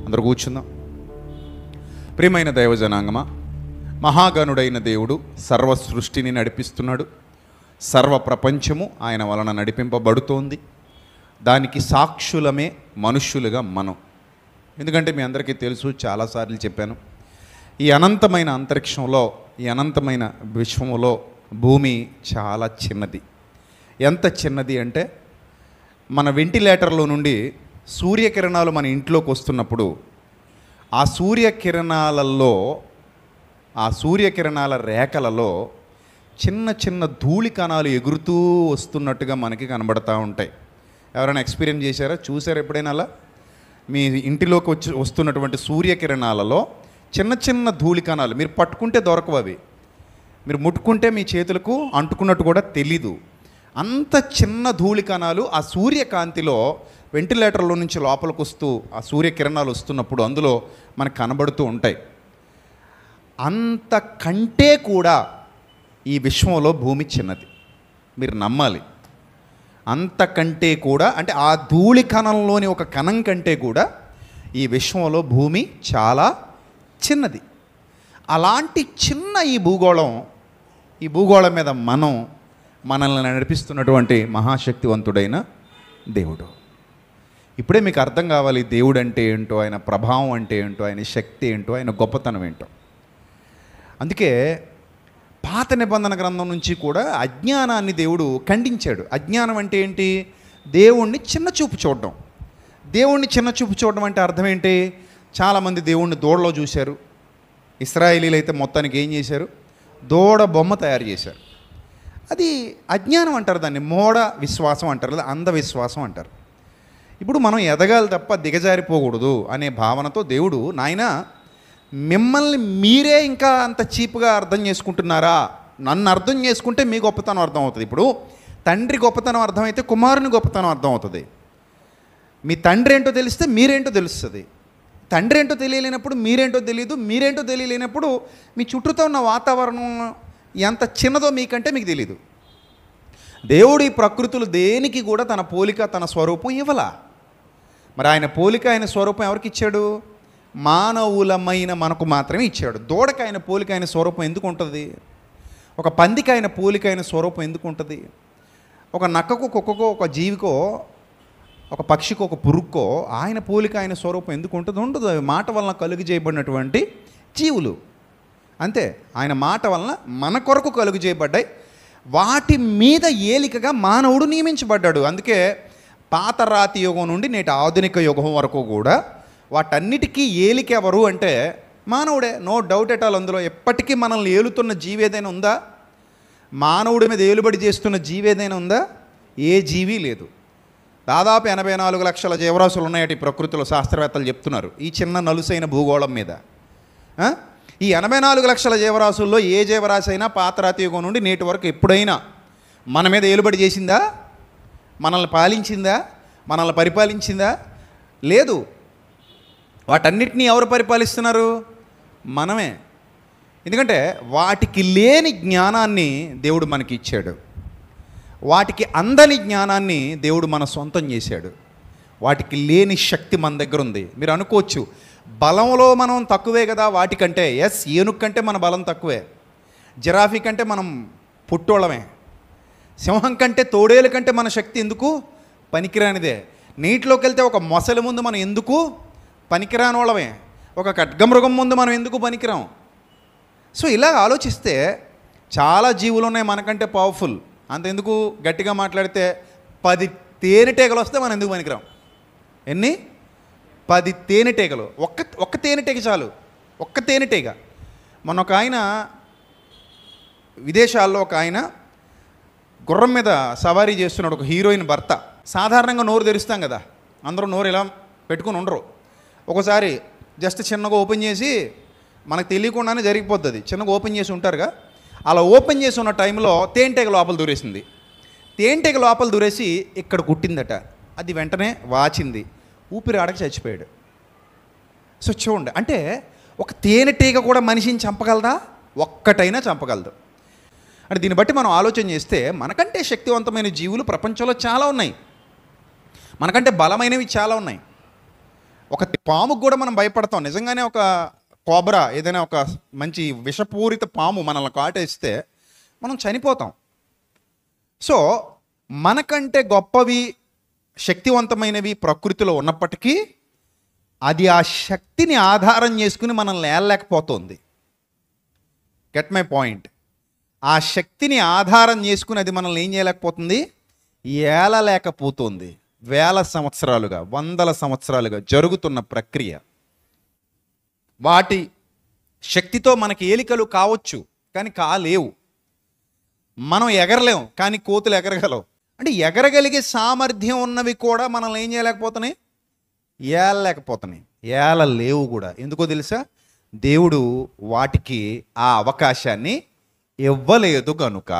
అందరూ కూర్చుందాం. ప్రియమైన దైవజనాంగమా, మహాగణుడైన దేవుడు సర్వ సృష్టిని నడిపిస్తున్నాడు. సర్వ ప్రపంచము ఆయన వలన నడిపింపబడుతోంది. దానికి సాక్షులమే మనుష్యులుగా మనం. ఎందుకంటే మీ అందరికీ తెలుసు, చాలాసార్లు చెప్పాను, ఈ అనంతమైన అంతరిక్షంలో, ఈ అనంతమైన విశ్వములో భూమి చాలా చిన్నది. ఎంత చిన్నది అంటే మన వెంటిలేటర్లో నుండి సూర్యకిరణాలు మన ఇంట్లోకి వస్తున్నప్పుడు ఆ సూర్యకిరణాల రేఖలలో చిన్న చిన్న ధూళి కణాలు ఎగురుతూ వస్తున్నట్టుగా మనకి కనబడతా ఉంటాయి. ఎవరైనా ఎక్స్పీరియన్స్ చేశారా, చూసారా ఎప్పుడైనా అలా? మీ ఇంటిలోకి వస్తున్నటువంటి సూర్యకిరణాలలో చిన్న చిన్న ధూళి కణాలు మీరు పట్టుకుంటే దొరకవు, అవి మీరు ముట్టుకుంటే మీ చేతులకు అంటుకున్నట్టు కూడా తెలీదు. అంత చిన్న ధూళి కణాలు ఆ సూర్యకాంతిలో వెంటిలేటర్లో నుంచి లోపలికి వస్తూ ఆ సూర్యకిరణాలు వస్తున్నప్పుడు అందులో మనకు కనబడుతూ ఉంటాయి. అంతకంటే కూడా ఈ విశ్వంలో భూమి చిన్నది, మీరు నమ్మాలి. అంతకంటే కూడా, అంటే ఆ ధూళి కణంలోని ఒక కణం కంటే కూడా ఈ విశ్వంలో భూమి చాలా చిన్నది. అలాంటి చిన్న ఈ భూగోళం మీద మనల్ని నడిపిస్తున్నటువంటి మహాశక్తివంతుడైన దేవుడు. ఇప్పుడే మీకు అర్థం కావాలి దేవుడు అంటే ఏంటో, ఆయన ప్రభావం అంటే ఏంటో, ఆయన శక్తి ఏంటో, ఆయన గొప్పతనం ఏంటో. అందుకే పాత నిబంధన గ్రంథం నుంచి కూడా అజ్ఞానాన్ని దేవుడు ఖండించాడు. అజ్ఞానం అంటే ఏంటి? దేవుణ్ణి చిన్నచూపు చూడడం. దేవుణ్ణి చిన్నచూపు చూడడం అంటే అర్థం ఏంటి? చాలామంది దేవుణ్ణి దూడలో చూశారు. ఇశ్రాయేలీలు అయితే మొత్తానికి ఏం చేశారు? దూడ బొమ్మ తయారు చేశారు. అది అజ్ఞానం అంటారు, దాన్ని మూఢ విశ్వాసం అంటారు, లేదా అంధవిశ్వాసం అంటారు. ఇప్పుడు మనం ఎదగాలి తప్ప దిగజారిపోకూడదు అనే భావనతో దేవుడు, నాయనా మిమ్మల్ని మీరే ఇంకా అంత చీప్గా అర్థం చేసుకుంటున్నారా? నన్ను అర్థం చేసుకుంటే మీ గొప్పతనం అర్థం అవుతుంది. ఇప్పుడు తండ్రి గొప్పతనం అర్థమైతే కుమారుని గొప్పతనం అర్థం అవుతుంది. మీ తండ్రి ఏంటో తెలిస్తే మీరేంటో తెలుస్తుంది. తండ్రి ఏంటో తెలియలేనప్పుడు మీరేంటో తెలియదు. మీరేంటో తెలియలేనప్పుడు మీ చుట్టూతో ఉన్న వాతావరణం ఎంత చిన్నదో మీకంటే మీకు తెలీదు. దేవుడు ఈ ప్రకృతులు దేనికి కూడా తన పోలిక, తన స్వరూపం ఇవ్వలా. మరి ఆయన పోలిక, ఆయన స్వరూపం ఎవరికి ఇచ్చాడు? మానవులమైన మనకు మాత్రమే ఇచ్చాడు. దూడకి ఆయన పోలిక, ఆయన స్వరూపం ఎందుకు ఉంటుంది? ఒక పందికి ఆయన పోలిక, ఆయన స్వరూపం ఎందుకు ఉంటుంది? ఒక నక్కకు, కుక్కకో, ఒక జీవికో, ఒక పక్షికో, ఒక పురుగుకో ఆయన పోలిక, ఆయన స్వరూపం ఎందుకు ఉంటుంది? ఉండదు. మాట వలన కలుగు చేయబడినటువంటి జీవులు అంతే. ఆయన మాట వలన మన కొరకు కలుగు చేయబడ్డాయి. వాటి మీద ఏలికగా మానవుడు నియమించబడ్డాడు. అందుకే పాత రాతి యుగం నుండి నేటి ఆధునిక యుగం వరకు కూడా వాటన్నిటికీ ఏలిక ఎవరు అంటే మానవుడే. No doubt at all. అందులో ఎప్పటికీ మనల్ని ఏలుతున్న జీవి ఏదైనా ఉందా? మానవుడి మీద ఏలుబడి చేస్తున్న జీవి ఏదైనా ఉందా? ఏ జీవి లేదు. దాదాపు 84 లక్షల జీవరాశులు ఉన్నాయట ఈ ప్రకృతిలో, శాస్త్రవేత్తలు చెప్తున్నారు, ఈ చిన్న నలుసైన భూగోళం మీద. ఈ 84 లక్షల జీవరాశుల్లో ఏ జీవరాశి అయినా పాత రాతి యుగం నుండి నేటి వరకు ఎప్పుడైనా మన మీద ఏలుబడి చేసిందా? మనల్ని పాలించిందా? మనల్ని పరిపాలించిందా? లేదు. వాటన్నిటినీ ఎవరు పరిపాలిస్తున్నారు? మనమే. ఎందుకంటే వాటికి లేని జ్ఞానాన్ని దేవుడు మనకి ఇచ్చాడు. వాటికి అందని జ్ఞానాన్ని దేవుడు మన సొంతం చేశాడు. వాటికి లేని శక్తి మన దగ్గర ఉంది. మీరు అనుకోవచ్చు, బలంలో మనం తక్కువే కదా వాటికంటే. ఎస్, ఏనుగు కంటే మన బలం తక్కువే. జిరాఫీ కంటే మనం పుట్టోళ్ళమే. సింహం కంటే, తోడేలు కంటే మన శక్తి ఎందుకు? పనికిరానిదే. నీటిలోకి వెళ్తే ఒక మొసలి ముందు మనం ఎందుకు పనికిరాని వాళ్ళమే? ఒక ఖడ్గమృగం ముందు మనం ఎందుకు పనికిరాం? సో ఇలా ఆలోచిస్తే చాలా జీవులు ఉన్నాయి మనకంటే పవర్ఫుల్. అంతెందుకు, గట్టిగా మాట్లాడితే 10 తేనెటీగలు వస్తే మనం ఎందుకు పనికిరాం? ఎన్ని? 10 తేనెటీగలు. ఒక్క తేనెటీగ చాలు, ఒక్క తేనెటీగ. మొన్న ఒక ఆయన, విదేశాల్లో ఒక ఆయన గుర్రం మీద సవారీ చేస్తున్నాడు, ఒక హీరోయిన్ భర్త. సాధారణంగా నోరు తెరుస్తాం కదా, అందరూ నోరు ఇలా పెట్టుకుని ఉండరు. ఒకసారి జస్ట్ చిన్నగా ఓపెన్ చేసి, మనకు తెలియకుండానే జరిగిపోతుంది, చిన్నగా ఓపెన్ చేసి ఉంటారుగా, అలా ఓపెన్ చేసి ఉన్న టైంలో తేనెటీగ లోపల దూరేసింది. తేనెటీగ లోపల దూరేసి ఇక్కడ కుట్టిందట. అది వెంటనే వాచింది, ఊపిరి ఆడక చచ్చిపోయాడు. సో చూడండి, అంటే ఒక తేనెటీగ కూడా మనిషిని చంపగలదా? ఒక్కటైనా చంపగలదు. అంటే దీన్ని బట్టి మనం ఆలోచన చేస్తే మనకంటే శక్తివంతమైన జీవులు ప్రపంచంలో చాలా ఉన్నాయి, మనకంటే బలమైనవి చాలా ఉన్నాయి. ఒక పాముకు కూడా మనం భయపడతాం. నిజంగానే ఒక కోబ్రా ఏదైనా ఒక మంచి విషపూరిత పాము మనల్ని కాటేస్తే మనం చనిపోతాం. సో మనకంటే గొప్పవి, శక్తివంతమైనవి ప్రకృతిలో ఉన్నప్పటికీ అది ఆ శక్తిని ఆధారం చేసుకుని మనల్ని ఏలలేకపోతుంది. Get my point. ఆ శక్తిని ఆధారం చేసుకుని అది మనల్ని ఏం చేయలేకపోతుంది? ఏలలేకపోతుంది. వేల సంవత్సరాలుగా, వందల సంవత్సరాలుగా జరుగుతున్న ప్రక్రియ. వాటి శక్తితో మనకి ఏలికలు కావచ్చు, కానీ కాలేవు. మనం ఎగరలేం, కానీ కోతులు ఎగరగలవు. అంటే ఎగరగలిగే సామర్థ్యం ఉన్నవి కూడా మనల్ని ఏం చేయలేకపోతున్నాయి? ఏలలేకపోతున్నాయి. ఏలలేవు కూడా. ఎందుకో తెలుసా? దేవుడు వాటికి ఆ అవకాశాన్ని ఇవ్వలేదు కనుక.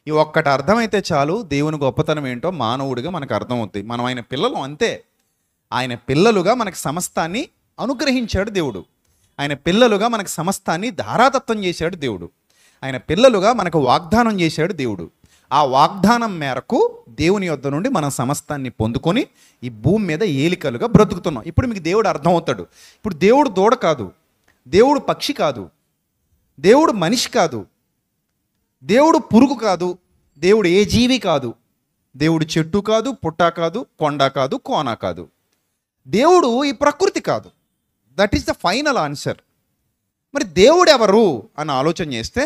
ఈ ఒక్కటి అర్థమైతే చాలు, దేవుని గొప్పతనం ఏంటో మానవుడిగా మనకు అర్థమవుతుంది. మనం ఆయన పిల్లలు, అంతే. ఆయన పిల్లలుగా మనకు సమస్తాన్ని అనుగ్రహించాడు దేవుడు. ఆయన పిల్లలుగా మనకు సమస్తాన్ని ధారాతత్వం చేశాడు దేవుడు. ఆయన పిల్లలుగా మనకు వాగ్దానం చేశాడు దేవుడు. ఆ వాగ్దానం మేరకు దేవుని యొద్ద నుండి మనం సమస్తాన్ని పొందుకొని ఈ భూమి మీద ఏలికలుగా బ్రతుకుతున్నాం. ఇప్పుడు మీకు దేవుడు అర్థమవుతాడు. ఇప్పుడు దేవుడు దూడ కాదు, దేవుడు పక్షి కాదు, దేవుడు మనిషి కాదు, దేవుడు పురుగు కాదు, దేవుడు ఏ జీవి కాదు, దేవుడు చెట్టు కాదు, పుట్ట కాదు, కొండ కాదు, కోన కాదు, దేవుడు ఈ ప్రకృతి కాదు. That is the final answer. మరి దేవుడు ఎవరు అని ఆలోచన చేస్తే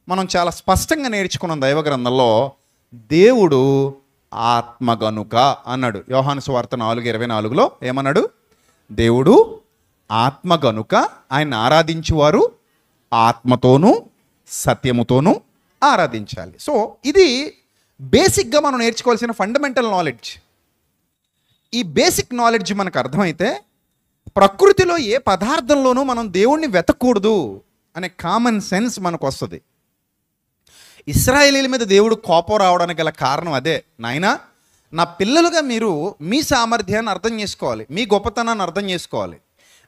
మనం చాలా స్పష్టంగా నేర్చుకున్నాం దైవ గ్రంథంలో. దేవుడు ఆత్మ గనుక అన్నాడు. యోహాను సువార్త 4:24లో ఏమన్నాడు? దేవుడు ఆత్మ గనుక ఆయన ఆరాధించువారు ఆత్మతోనూ సత్యముతోనూ ఆరాధించాలి. సో ఇది బేసిక్గా మనం నేర్చుకోవాల్సిన ఫండమెంటల్ నాలెడ్జ్. ఈ బేసిక్ నాలెడ్జ్ మనకు అర్థమైతే ప్రకృతిలో ఏ పదార్థంలోనూ మనం దేవుణ్ణి వెతకూడదు అనే కామన్ సెన్స్ మనకు వస్తుంది. ఇశ్రాయేలీల మీద దేవుడు కోపం రావడానికి గల కారణం అదే. నాయనా, నా పిల్లలుగా మీరు మీ సామర్థ్యాన్ని అర్థం చేసుకోవాలి, మీ గొప్పతనాన్ని అర్థం చేసుకోవాలి,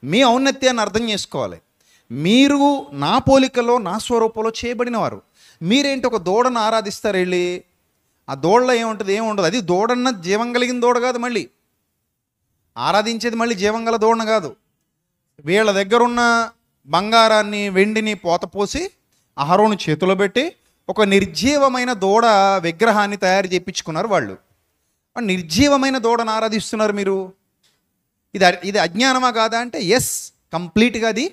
మీ ఔన్నత్యాన్ని అర్థం చేసుకోవాలి. మీరు నా పోలికలో నా స్వరూపంలో చేయబడినవారు. మీరేంటి ఒక దూడను ఆరాధిస్తారు వెళ్ళి? ఆ దూడలో ఏముంటుంది? ఏముండదు. అది దూడన్న జీవం కలిగిన దూడ కాదు. మళ్ళీ ఆరాధించేది మళ్ళీ జీవం గల దూడన కాదు. వీళ్ళ దగ్గరున్న బంగారాన్ని వెండిని పోతపోసి అహరోను చేతిలో పెట్టి ఒక నిర్జీవమైన దూడ విగ్రహాన్ని తయారు చేయించుకున్నారు వాళ్ళు. నిర్జీవమైన దూడను ఆరాధిస్తున్నారు మీరు. ఇది అజ్ఞానమా కాదా అంటే ఎస్, కంప్లీట్గా అది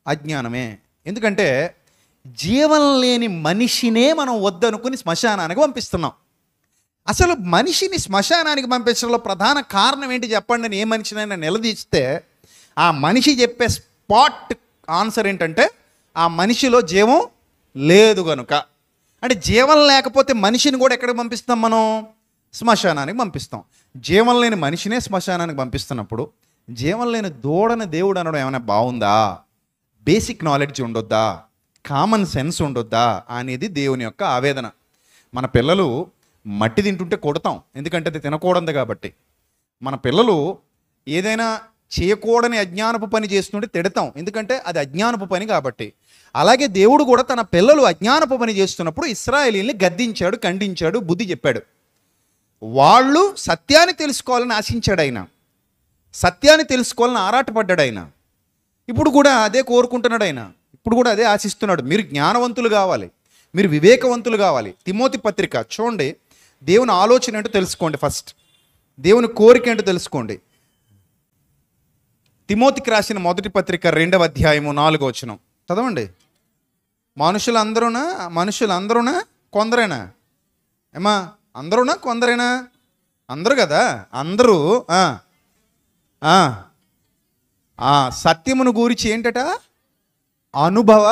అజ్ఞానమే. ఎందుకంటే జీవం లేని మనిషినే మనం వద్దనుకుని శ్మశానానికి పంపిస్తున్నాం. అసలు మనిషిని శ్మశానానికి పంపించడంలో ప్రధాన కారణం ఏంటి చెప్పండి అని ఏ మనిషినైనా నిలదీస్తే ఆ మనిషి చెప్పే స్పాట్ ఆన్సర్ ఏంటంటే ఆ మనిషిలో జీవం లేదు కనుక. అంటే జీవం లేకపోతే మనిషిని కూడా ఎక్కడికి పంపిస్తాం? మనం శ్మశానానికి పంపిస్తాం. జీవం లేని మనిషినే శ్మశానానికి పంపిస్తున్నప్పుడు జీవం లేని దూడని దేవుడు అనడం ఏమైనా బాగుందా? బేసిక్ నాలెడ్జ్ ఉండొద్దా? కామన్ సెన్స్ ఉండొద్దా అనేది దేవుని యొక్క ఆవేదన. మన పిల్లలు మట్టి తింటుంటే కొడతాం, ఎందుకంటే అది తినకూడదు కాబట్టి. మన పిల్లలు ఏదైనా చేయకూడని అజ్ఞానపు పని చేస్తుంటే తిడతాం, ఎందుకంటే అది అజ్ఞానపు పని కాబట్టి. అలాగే దేవుడు కూడా తన పిల్లలు అజ్ఞానపు పని చేస్తున్నప్పుడు ఇశ్రాయేలీల్ని గద్దించాడు, ఖండించాడు, బుద్ధి చెప్పాడు. వాళ్ళు సత్యాన్ని తెలుసుకోవాలని ఆశించాడు ఆయన, సత్యాన్ని తెలుసుకోవాలని ఆరాటపడ్డాడు ఆయన. ఇప్పుడు కూడా అదే కోరుకుంటున్నాడు ఆయన, ఇప్పుడు కూడా అదే ఆశిస్తున్నాడు. మీరు జ్ఞానవంతులు కావాలి, మీరు వివేకవంతులు కావాలి. తిమోతి పత్రిక చూడండి, దేవుని ఆలోచన ఏంటో తెలుసుకోండి. ఫస్ట్ దేవుని కోరిక ఏంటో తెలుసుకోండి. తిమోతికి రాసిన మొదటి పత్రిక 2వ అధ్యాయము 4వ వచనం చదవండి. మనుషులందరూనా కొందరేనా? ఏమా అందరూనా కొందరేనా? అందరూ కదా, అందరూ. సత్యమును గురించి ఏంటట? అనుభవ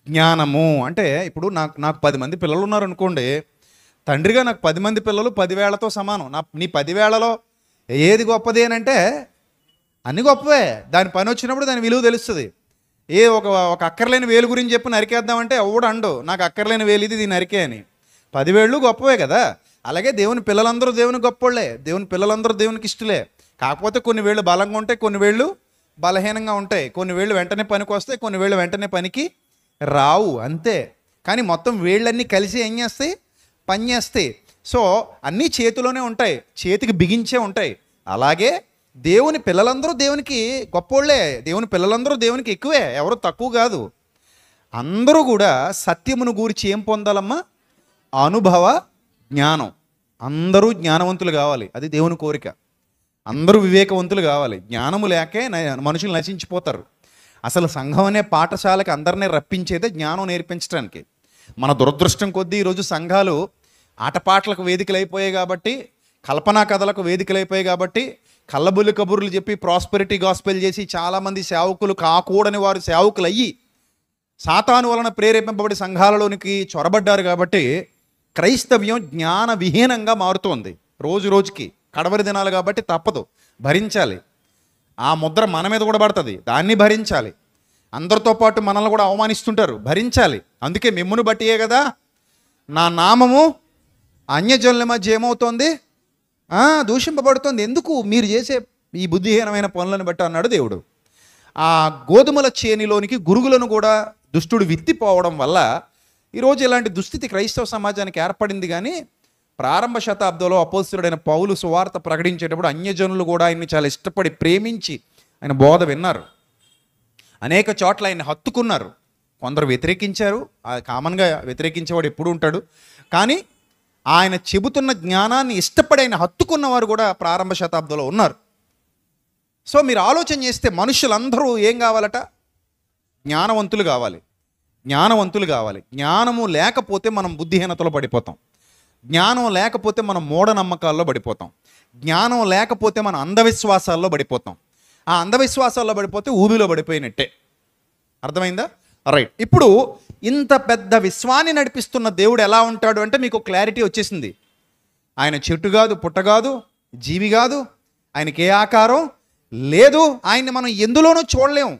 జ్ఞానము. అంటే ఇప్పుడు నాకు 10 మంది పిల్లలు ఉన్నారు అనుకోండి, తండ్రిగా నాకు 10 మంది పిల్లలు 10 వేళ్లతో సమానం. నీ 10 వేళ్లలో ఏది గొప్పది అని అంటే అన్ని గొప్పవే. దాని పని వచ్చినప్పుడు దాని విలువ తెలుస్తుంది. ఒక అక్కర్లేని వేలు గురించి చెప్పి నరికేద్దామంటే ఎవడు అండు నాకు అక్కర్లేని వేలు ఇది నరికే అని. 10 వేళ్ళు గొప్పవే కదా. అలాగే దేవుని పిల్లలందరూ దేవుని గొప్పోళ్లే, దేవుని పిల్లలందరూ దేవునికి ఇష్టలే. కాకపోతే కొన్ని వేళ్ళు బలంగా ఉంటాయి, కొన్ని వేళ్ళు బలహీనంగా ఉంటాయి, కొన్ని వేళ్ళు వెంటనే పనికి వస్తాయి, కొన్ని వేళ్ళు వెంటనే పనికి రావు, అంతే. కానీ మొత్తం వేళ్ళన్నీ కలిసి ఏం చేస్తాయి? పని చేస్తాయి. సో అన్నీ చేతిలోనే ఉంటాయి, చేతికి బిగించే ఉంటాయి. అలాగే దేవుని పిల్లలందరూ దేవునికి గొప్పోళ్ళే, దేవుని పిల్లలందరూ దేవునికి ఎక్కువే, ఎవరు తక్కువ కాదు. అందరూ కూడా సత్యమును గూర్చి ఏం పొందాలమ్మా? అనుభవ జ్ఞానం. అందరూ జ్ఞానవంతులు కావాలి, అది దేవుని కోరిక. అందరూ వివేకవంతులు కావాలి. జ్ఞానము లేకే మనుషులు నశించిపోతారు. అసలు సంఘం అనే పాఠశాలకి అందరినీ రప్పించేదే జ్ఞానం నేర్పించడానికి. మన దురదృష్టం కొద్దీ ఈరోజు సంఘాలు ఆటపాటలకు వేదికలు అయిపోయాయి కాబట్టి, కల్పనా కథలకు వేదికలు అయిపోయాయి కాబట్టి, కళ్ళబుల్లి కబుర్లు చెప్పి ప్రాస్పెరిటీ గాస్పెల్ చేసి చాలామంది సేవకులు కాకూడని వారు సేవకులు అయ్యి సాతాను వలన ప్రేరేపింపబడి సంఘాలలోనికి చొరబడ్డారు కాబట్టి క్రైస్తవ్యం జ్ఞాన విహీనంగా మారుతోంది రోజు రోజుకి. కడవరి దినాలు కాబట్టి తప్పదు, భరించాలి. ఆ ముద్ర మన మీద కూడా పడుతుంది, దాన్ని భరించాలి. అందరితో పాటు మనల్ని కూడా అవమానిస్తుంటారు, భరించాలి. అందుకే మిమ్మును బట్టియే కదా నా నామము అన్యజనుల మధ్య ఏమవుతోంది? దూషింపబడుతోంది. ఎందుకు? మీరు చేసే ఈ బుద్ధిహీనమైన పనులను బట్టి అన్నాడు దేవుడు. ఆ గోధుమల చేనిలోనికి గురుగులను కూడా దుష్టుడు విత్తిపోవడం వల్ల ఈరోజు ఇలాంటి దుస్థితి క్రైస్తవ సమాజానికి ఏర్పడింది. కానీ ప్రారంభ శతాబ్దంలో అపోస్తలుడైన పౌలు సువార్త ప్రకటించేటప్పుడు అన్యజనులు కూడా ఆయన్ని చాలా ఇష్టపడి ప్రేమించి ఆయన బోధ విన్నారు. అనేక చోట్ల ఆయన్ని హత్తుకున్నారు. కొందరు వ్యతిరేకించారు, కామన్గా వ్యతిరేకించేవాడు ఎప్పుడు ఉంటాడు. కానీ ఆయన చెబుతున్న జ్ఞానాన్ని ఇష్టపడి ఆయన హత్తుకున్నవారు కూడా ప్రారంభ శతాబ్దంలో ఉన్నారు. సో మీరు ఆలోచన చేస్తే మనుషులందరూ ఏం కావాలట? జ్ఞానవంతులు కావాలి, జ్ఞానవంతులు కావాలి. జ్ఞానము లేకపోతే మనం బుద్ధిహీనతలో పడిపోతాం. జ్ఞానం లేకపోతే మనం మూఢనమ్మకాల్లో పడిపోతాం. జ్ఞానం లేకపోతే మనం అంధవిశ్వాసాల్లో పడిపోతాం. ఆ అంధవిశ్వాసాల్లో పడిపోతే ఊబిలో పడిపోయినట్టే. అర్థమైందా? రైట్. ఇప్పుడు ఇంత పెద్ద విశ్వాన్ని నడిపిస్తున్న దేవుడు ఎలా ఉంటాడు అంటే మీకు క్లారిటీ వచ్చేసింది. ఆయన చెట్టు కాదు, పుట్ట కాదు, జీవి కాదు, ఆయనకి ఏ ఆకారం లేదు, ఆయన్ని మనం ఎందులోనూ చూడలేము.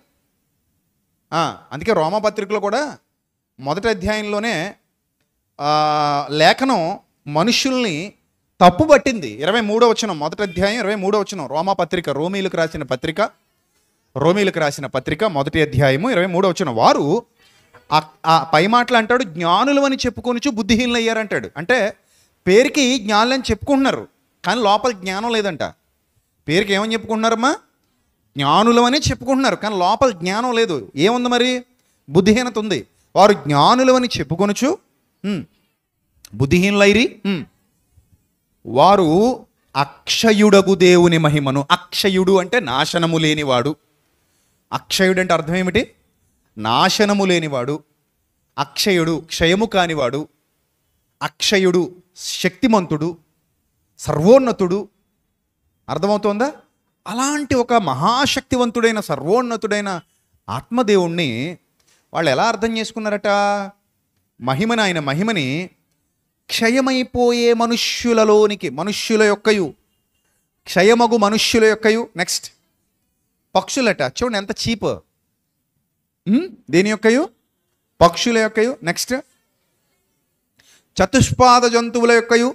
అందుకే రోమాపత్రికలో కూడా మొదటి అధ్యాయంలోనే లేఖనం మనుషుల్ని తప్పు పట్టింది. 23వ వచనం, మొదటి అధ్యాయం 23వ వచనం, రోమాపత్రిక, రోమీలకు రాసిన పత్రిక మొదటి అధ్యాయము 23వ వచనం. వారు ఆ పై మాటలు అంటాడు, జ్ఞానులు అని చెప్పుకొనిచు బుద్ధిహీనులు అయ్యారంటాడు. అంటే పేరుకి జ్ఞానులని చెప్పుకుంటున్నారు, కానీ లోపల జ్ఞానం లేదంట. పేరుకి ఏమని చెప్పుకుంటున్నారమ్మా? జ్ఞానులు అని చెప్పుకుంటున్నారు, కానీ లోపల జ్ఞానం లేదు. ఏముంది మరి? బుద్ధిహీనత ఉంది. వారు జ్ఞానులు అని చెప్పుకొనుచు బుద్ధిహీనులైరి, వారు అక్షయుడగు దేవుని మహిమను. అక్షయుడు అంటే నాశనము లేనివాడు. అక్షయుడు అంటే అర్థం ఏమిటి? నాశనము లేనివాడు. అక్షయుడు క్షయము కానివాడు. అక్షయుడు శక్తిమంతుడు, సర్వోన్నతుడు. అర్థమవుతోందా? అలాంటి ఒక మహాశక్తివంతుడైన సర్వోన్నతుడైన ఆత్మదేవుణ్ణి వాళ్ళు ఎలా అర్థం చేసుకున్నారట? మహిమని, ఆయన మహిమని క్షయమైపోయే మనుష్యులలోనికి, మనుష్యుల యొక్కయు, క్షయమగు మనుష్యుల యొక్కయు. నెక్స్ట్ పక్షులట. చూడండి ఎంత చీప్. దేని యొక్కయు? పక్షుల యొక్కయు. నెక్స్ట్ చతుష్పాద జంతువుల యొక్కయు,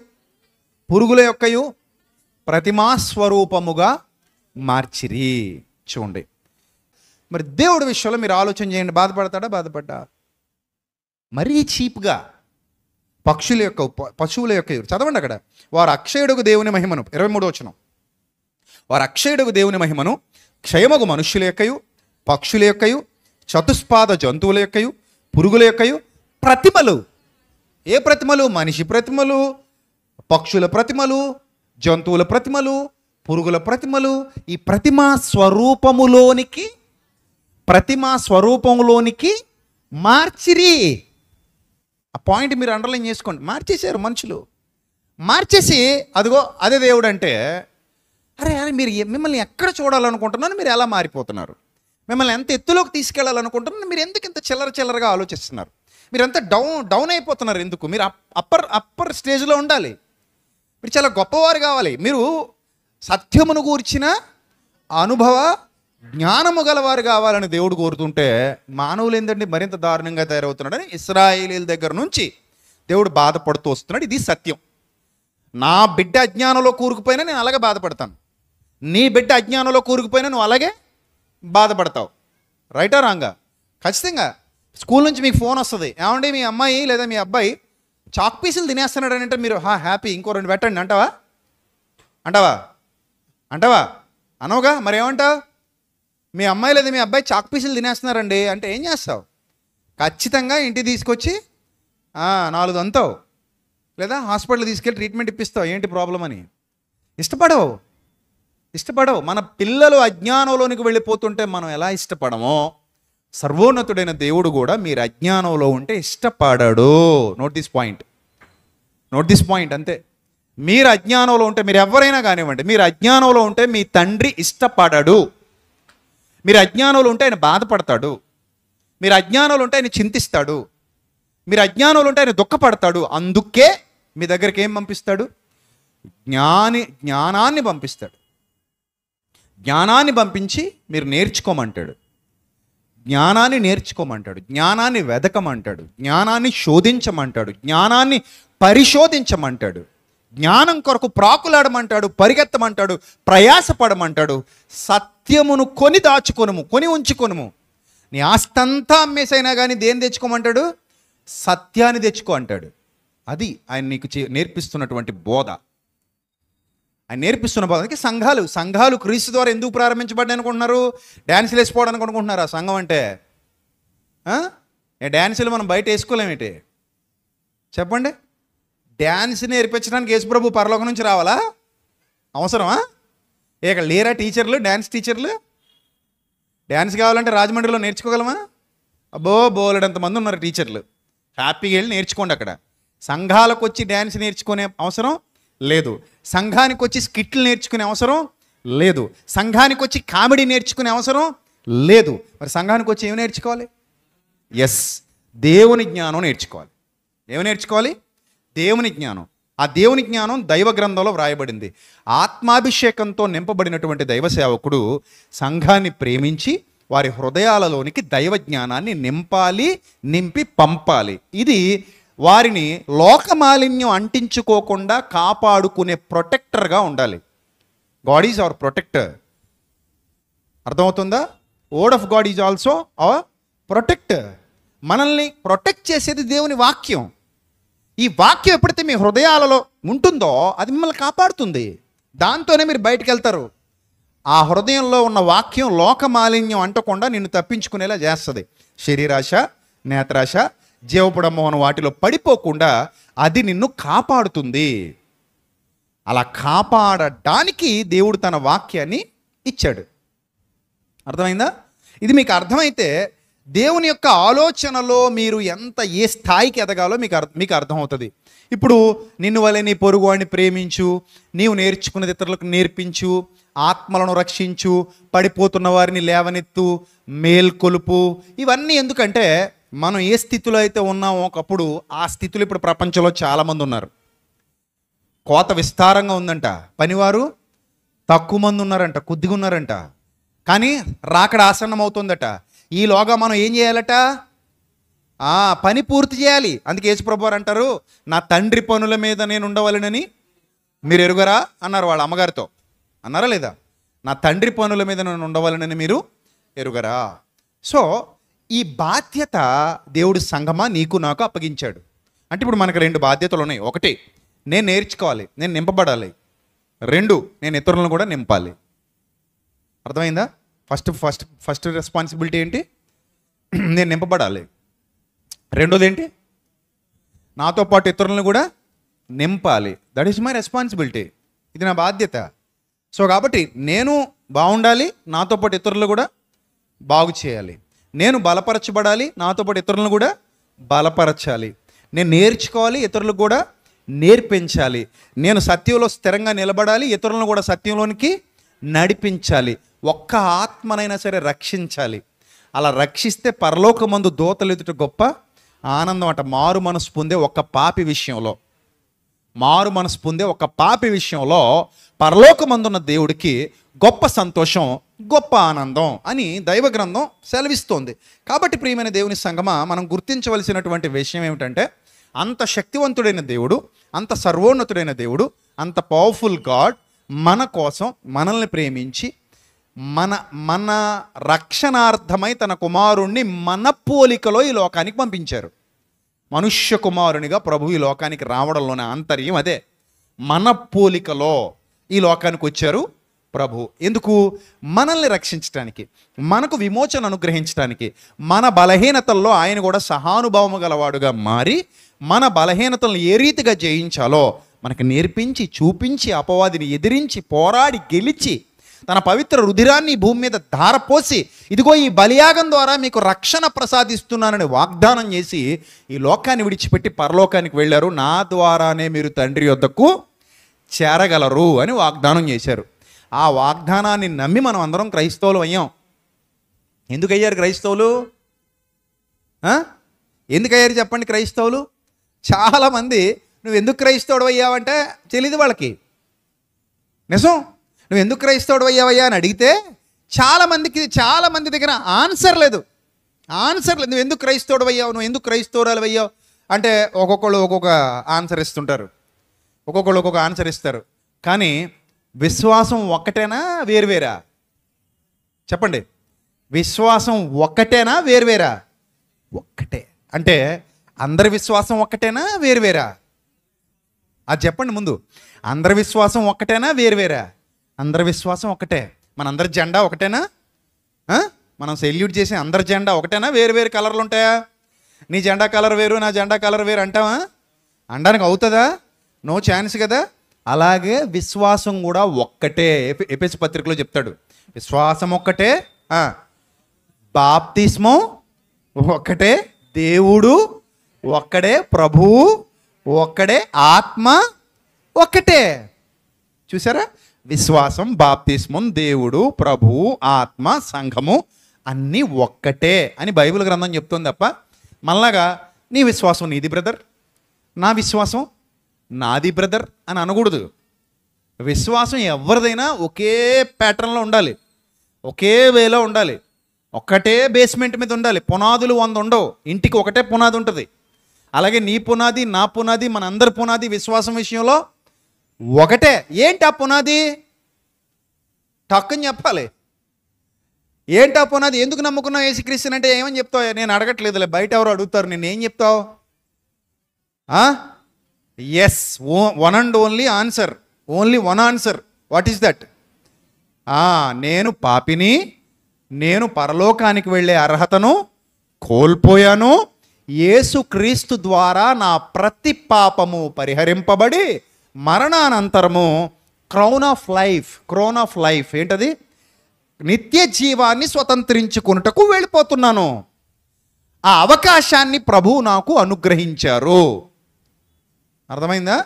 పురుగుల యొక్కయు ప్రతిమా స్వరూపముగా మార్చిరి. చూడండి, మరి దేవుడి విషయంలో మీరు ఆలోచన చేయండి. బాధపడతాడా? బాధపడ్డా? మరీ చీప్గా పక్షుల యొక్క, పశువుల యొక్క. చదవండి అక్కడ. వారు అక్షయుడుకు దేవుని మహిమను, 23వ వచనం, వారు అక్షయుడుకు దేవుని మహిమను క్షయమగు మనుష్యుల యొక్కయు, పక్షుల యొక్కయు, చతుష్పాద జంతువుల యొక్కయు, పురుగుల యొక్కయు ప్రతిమలు. ఏ ప్రతిమలు? మనిషి ప్రతిమలు, పక్షుల ప్రతిమలు, జంతువుల ప్రతిమలు, పురుగుల ప్రతిమలు. ఈ ప్రతిమా స్వరూపంలోనికి మార్చిరి. ఆ పాయింట్ మీరు అండర్లైన్ చేసుకోండి. మార్చేశారు మనుషులు. మార్చేసి అదిగో అదే దేవుడు అంటే, అరే మీరు మిమ్మల్ని ఎక్కడ చూడాలనుకుంటున్నారో మీరు ఎలా మారిపోతున్నారు? మిమ్మల్ని ఎంత ఎత్తులోకి తీసుకెళ్లాలనుకుంటున్నారు, మీరు ఎందుకు ఇంత చిల్లరగా ఆలోచిస్తున్నారు? మీరు ఎంత డౌన్ అయిపోతున్నారు ఎందుకు? మీరు అప్పర్ స్టేజ్లో ఉండాలి. మీరు చాలా గొప్పవారు కావాలి. మీరు సత్యమును గూర్చిన అనుభవ జ్ఞానము గలవారు కావాలని దేవుడు కోరుతుంటే, మానవులు ఏంటంటే మరింత దారుణంగా తయారవుతున్నాడని ఇశ్రాయేలీల దగ్గర నుంచి దేవుడు బాధపడుతూ వస్తున్నాడు. ఇది సత్యం. నా బిడ్డ అజ్ఞానంలో కూరుకుపోయినా నేను అలాగే బాధపడతాను. నీ బిడ్డ అజ్ఞానంలో కూరుకుపోయినా నువ్వు అలాగే బాధపడతావు. రైటా రాంగా? ఖచ్చితంగా. స్కూల్ నుంచి మీకు ఫోన్ వస్తుంది, ఏమండి మీ అమ్మాయి లేదా మీ అబ్బాయి చాక్ పీసులు తినేస్తున్నాడు అని అంటే మీరు హ్యాపీ, ఇంకో 2 పెట్టండి అంటావా? అనవుగా, మరి ఏమంటావు? మీ అమ్మాయి లేదా మీ అబ్బాయి చాక్ పీసులు తినేస్తున్నారండి అంటే ఏం చేస్తావు? ఖచ్చితంగా ఇంటికి తీసుకొచ్చి 4 అంతావు, లేదా హాస్పిటల్ తీసుకెళ్ళి ట్రీట్మెంట్ ఇప్పిస్తావు. ఏంటి ప్రాబ్లం అని. ఇష్టపడవు. మన పిల్లలు అజ్ఞానంలోనికి వెళ్ళిపోతుంటే మనం ఎలా ఇష్టపడమో, సర్వోన్నతుడైన దేవుడు కూడా మీరు అజ్ఞానంలో ఉంటే ఇష్టపడడు. నోట్ దిస్ పాయింట్ అంతే. మీరు అజ్ఞానంలో ఉంటే, మీరు ఎవరైనా కానివ్వండి, మీరు అజ్ఞానంలో ఉంటే మీ తండ్రి ఇష్టపడడు. మీరు అజ్ఞానంలో ఉంటే ఆయన బాధపడతాడు. మీరు అజ్ఞానంలో ఉంటే ఆయన చింతిస్తాడు. మీరు అజ్ఞానంలో ఉంటే ఆయన దుఃఖపడతాడు. అందుకే మీ దగ్గరికి ఏం పంపిస్తాడు? జ్ఞానాన్ని పంపిస్తాడు. జ్ఞానాన్ని పంపించి మీరు నేర్చుకోమంటాడు. జ్ఞానాన్ని వెదకమంటాడు. జ్ఞానాన్ని శోధించమంటాడు. జ్ఞానాన్ని పరిశోధించమంటాడు. జ్ఞానం కొరకు ప్రాకులాడమంటాడు, పరిగెత్తమంటాడు, ప్రయాసపడమంటాడు. సత్యమును కొని ఉంచుకొనుము. నీ ఆస్తంతా అమ్మేసైనా కానీ దేన్ని తెచ్చుకోమంటాడు? సత్యాన్ని తెచ్చుకో అంటాడు. అది ఆయన నీకు నేర్పిస్తున్నటువంటి బోధ. ఆయన నేర్పిస్తున్న బోధకి సంఘాలు క్రీస్తు ద్వారా ఎందుకు ప్రారంభించబడ్డాయి అనుకుంటున్నారు? డ్యాన్సులు వేసుకోవడానికి అనుకుంటున్నారా సంఘం అంటే? డ్యాన్సులు మనం బయట వేసుకోలేమేంటి చెప్పండి? డ్యాన్స్ నేర్పించడానికి యేసుప్రభు పరలోకం నుంచి రావాలా? అవసరమా? ఇక్కడ లేరా టీచర్లు, డ్యాన్స్ టీచర్లు? డ్యాన్స్ కావాలంటే రాజమండ్రిలో నేర్చుకోగలమా? అబ్బో, బోలెడంతమంది ఉన్నారు టీచర్లు. హ్యాపీగా వెళ్ళి నేర్చుకోండి. అక్కడ సంఘాలకు వచ్చి డ్యాన్స్ నేర్చుకునే అవసరం లేదు. సంఘానికి వచ్చి స్కిట్లు నేర్చుకునే అవసరం లేదు. సంఘానికి వచ్చి కామెడీ నేర్చుకునే అవసరం లేదు. మరి సంఘానికి వచ్చి ఏమి నేర్చుకోవాలి? దేవుని జ్ఞానం నేర్చుకోవాలి. ఏమి నేర్చుకోవాలి? దేవుని జ్ఞానం. ఆ దేవుని జ్ఞానం దైవ గ్రంథంలో వ్రాయబడింది. ఆత్మాభిషేకంతో నింపబడినటువంటి దైవ సేవకుడు సంఘాన్ని ప్రేమించి వారి హృదయాలలోనికి దైవ జ్ఞానాన్ని నింపి పంపాలి. ఇది వారిని లోకమాలిన్యం అంటించుకోకుండా కాపాడుకునే ప్రొటెక్టర్గా ఉండాలి. God is our protector. అర్థమవుతుందా? Word of god is also our protector. మనల్ని ప్రొటెక్ట్ చేసేది దేవుని వాక్యం. ఈ వాక్యం ఎప్పుడైతే మీ హృదయాలలో ఉంటుందో అది మిమ్మల్ని కాపాడుతుంది. దాంతోనే మీరు బయటకు వెళ్తారు. ఆ హృదయంలో ఉన్న వాక్యం లోకమాలిన్యం అంటకుండా నిన్ను తప్పించుకునేలా చేస్తుంది. శరీరాశ, నేత్రాశ, జీవపుడమోహన వాటిలో పడిపోకుండా అది నిన్ను కాపాడుతుంది. అలా కాపాడడానికి దేవుడు తన వాక్యాన్ని ఇచ్చాడు. అర్థమైందా? ఇది మీకు అర్థమైతే దేవుని యొక్క ఆలోచనలో మీరు ఏ స్థాయికి ఎదగాలో మీకు అర్థమవుతుంది. ఇప్పుడు నిన్ను వలె నీ పొరుగువాడిని ప్రేమించు, నీవు నేర్చుకున్నది ఇతరులకు నేర్పించు, ఆత్మలను రక్షించు, పడిపోతున్న వారిని లేవనెత్తు, మేల్కొలుపు. ఇవన్నీ ఎందుకంటే మనం ఏ స్థితిలో అయితే ఉన్నామో ఒకప్పుడు ఆ స్థితిలో ఇప్పుడు ప్రపంచంలో చాలామంది ఉన్నారు. కోత విస్తారంగా ఉందంట, పనివారు తక్కువ మంది ఉన్నారంట, కొద్దిగా ఉన్నారంట. కానీ రాకడ ఆసన్నం అవుతుందట. ఈలోగా మనం ఏం చేయాలట? పని పూర్తి చేయాలి. అందుకే యేసుప్రభు వారు అంటారు, నా తండ్రి పనుల మీద నేను ఉండవలెనని మీరు ఎరుగరా అన్నారు వాళ్ళ అమ్మగారితో. అన్నారా లేదా? నా తండ్రి పనుల మీద నేను ఉండవలెనని మీరు ఎరుగరా. సో ఈ బాధ్యత దేవుడు సంఘమా నీకు నాకు అప్పగించాడు. అంటే ఇప్పుడు మనకు 2 బాధ్యతలు ఉన్నాయి. ఒకటి, నేను నేర్చుకోవాలి, నేను నింపబడాలి. 2, నేను ఇతరులను కూడా నింపాలి. అర్థమైందా? ఫస్ట్ రెస్పాన్సిబిలిటీ ఏంటి? నేను నింపబడాలి. రెండోది ఏంటి? నాతో పాటు ఇతరులను కూడా నింపాలి. That is my responsibility. ఇది నా బాధ్యత. సో కాబట్టి నేను బాగుండాలి, నాతో పాటు ఇతరులు కూడా బాగు చేయాలి. నేను బలపరచబడాలి, నాతో పాటు ఇతరులను కూడా బలపరచాలి. నేను నేర్చుకోవాలి, ఇతరులకు కూడా నేర్పించాలి. నేను సత్యంలో స్థిరంగా నిలబడాలి, ఇతరులను కూడా సత్యంలోనికి నడిపించాలి. ఒక్క ఆత్మనైనా సరే రక్షించాలి. అలా రక్షిస్తే పరలోకమందు దూతలు ఎదుట గొప్ప ఆనందం అట. మారు మనసు పొందే ఒక పాపి విషయంలో పరలోకమందున్న దేవుడికి గొప్ప సంతోషం, గొప్ప ఆనందం అని దైవ గ్రంథం సెలవిస్తోంది. కాబట్టి ప్రియమైన దేవుని సంగమా, మనం గుర్తించవలసినటువంటి విషయం ఏమిటంటే, అంత శక్తివంతుడైన దేవుడు, అంత సర్వోన్నతుడైన దేవుడు, అంత పవర్ఫుల్ గాడ్ మన కోసం మనల్ని ప్రేమించి మన రక్షణార్థమై తన కుమారుణ్ణి మన పోలికలో ఈ లోకానికి పంపించారు. మనుష్య కుమారునిగా ప్రభు ఈ లోకానికి రావడంలోనే ఆంతర్యం అదే. మన పోలికలో ఈ లోకానికి వచ్చారు, ప్రభు. ఎందుకు? మనల్ని రక్షించడానికి, మనకు విమోచన అనుగ్రహించడానికి. మన బలహీనతల్లో ఆయన కూడా సహానుభావము గలవాడుగా మారి మన బలహీనతలను ఏ రీతిగా జయించాలో మనకు నేర్పించి, చూపించి, అపవాదిని ఎదిరించి, పోరాడి, గెలిచి, తన పవిత్ర రుధిరాన్ని భూమి మీద ధారపోసి, ఇదిగో ఈ బలియాగం ద్వారా మీకు రక్షణ ప్రసాదిస్తున్నానని వాగ్దానం చేసి ఈ లోకాన్ని విడిచిపెట్టి పరలోకానికి వెళ్ళారు. నా ద్వారానే మీరు తండ్రి యొద్దకు చేరగలరు అని వాగ్దానం చేశారు. ఆ వాగ్దానాన్ని నమ్మి మనం అందరం క్రైస్తవులు అయ్యాం. ఎందుకు అయ్యారు క్రైస్తవులు? ఎందుకు అయ్యారు చెప్పండి క్రైస్తవులు? చాలామంది నువ్వు ఎందుకు క్రైస్తవుడు అయ్యావంటే తెలియదు వాళ్ళకి. నిజం. నువ్వు ఎందుకు క్రైస్తవుడు అయ్యావయ్యా అని అడిగితే చాలామంది దగ్గర ఆన్సర్ లేదు. నువ్వు ఎందుకు క్రైస్తవుడు అయ్యావు, నువ్వు ఎందుకు క్రైస్తవురాలు అయ్యావు అంటే ఒక్కొక్కళ్ళు ఒక్కొక్క ఆన్సర్ ఇస్తుంటారు, ఒక్కొక్కళ్ళు ఒక్కొక్క ఆన్సర్ ఇస్తారు. కానీ విశ్వాసం ఒక్కటేనా వేరువేరా? చెప్పండి. విశ్వాసం ఒక్కటేనా వేరువేరా? ఒక్కటే. అంటే అందరి విశ్వాసం ఒక్కటేనా వేరువేరా? అది చెప్పండి ముందు. అందరి విశ్వాసం ఒక్కటేనా వేరువేరా? అందరి విశ్వాసం ఒకటే. మనందరి జెండా ఒకటేనా? మనం సెల్యూట్ చేసే అందరి జెండా ఒకటేనా? వేరు వేరు కలర్లు ఉంటాయా? నీ జెండా కలర్ వేరు, నా జెండా కలర్ వేరు అంటావా? అనడానికి అవుతుందా? నో ఛాన్స్ కదా. అలాగే విశ్వాసం కూడా ఒక్కటే. ఎఫెసీ పత్రికలో చెప్తాడు, విశ్వాసం ఒక్కటే, బాప్తిస్మం ఒక్కటే, దేవుడు ఒక్కడే, ప్రభువు ఒక్కడే, ఆత్మ ఒక్కటే. చూసారా? విశ్వాసం, బాప్తిస్మం, దేవుడు, ప్రభువు, ఆత్మ, సంఘము అన్నీ ఒక్కటే అని బైబిల్ గ్రంథం చెప్తుంది తప్ప మళ్ళాగా నీ విశ్వాసం నీది బ్రదర్, నా విశ్వాసం నాది బ్రదర్ అని అనకూడదు. విశ్వాసం ఎవరిదైనా ఒకే ప్యాటర్న్లో ఉండాలి, ఒకే వేలో ఉండాలి, ఒక్కటే బేస్మెంట్ మీద ఉండాలి. పునాదులు 100 ఉండవు, ఇంటికి ఒకటే పునాది ఉంటుంది. అలాగే నీ పునాది, నా పునాది, మనందరి పునాది విశ్వాసం విషయంలో ఒకటే. ఏంటి ఆ పునాది? టక్కుని చెప్పాలి. ఏంటి ఆ పునాది? ఎందుకు నమ్ముకున్నావు యేసుక్రీస్తుని అంటే ఏమని చెప్తావు? నేను అడగట్లేదులే, బయట ఎవరు అడుగుతారు, నేను ఏం చెప్తావు? Yes, one and only answer, only one answer. What is that? నేను పాపిని, నేను పరలోకానికి వెళ్ళే అర్హతను కోల్పోయాను. యేసుక్రీస్తు ద్వారా నా ప్రతి పాపము పరిహరింపబడి మరణానంతరము క్రౌన్ ఆఫ్ లైఫ్ ఏంటది? నిత్య జీవాన్ని స్వతంత్రించుకున్నటకు వెళ్ళిపోతున్నాను. ఆ అవకాశాన్ని ప్రభువు నాకు అనుగ్రహించారు. అర్థమైందా?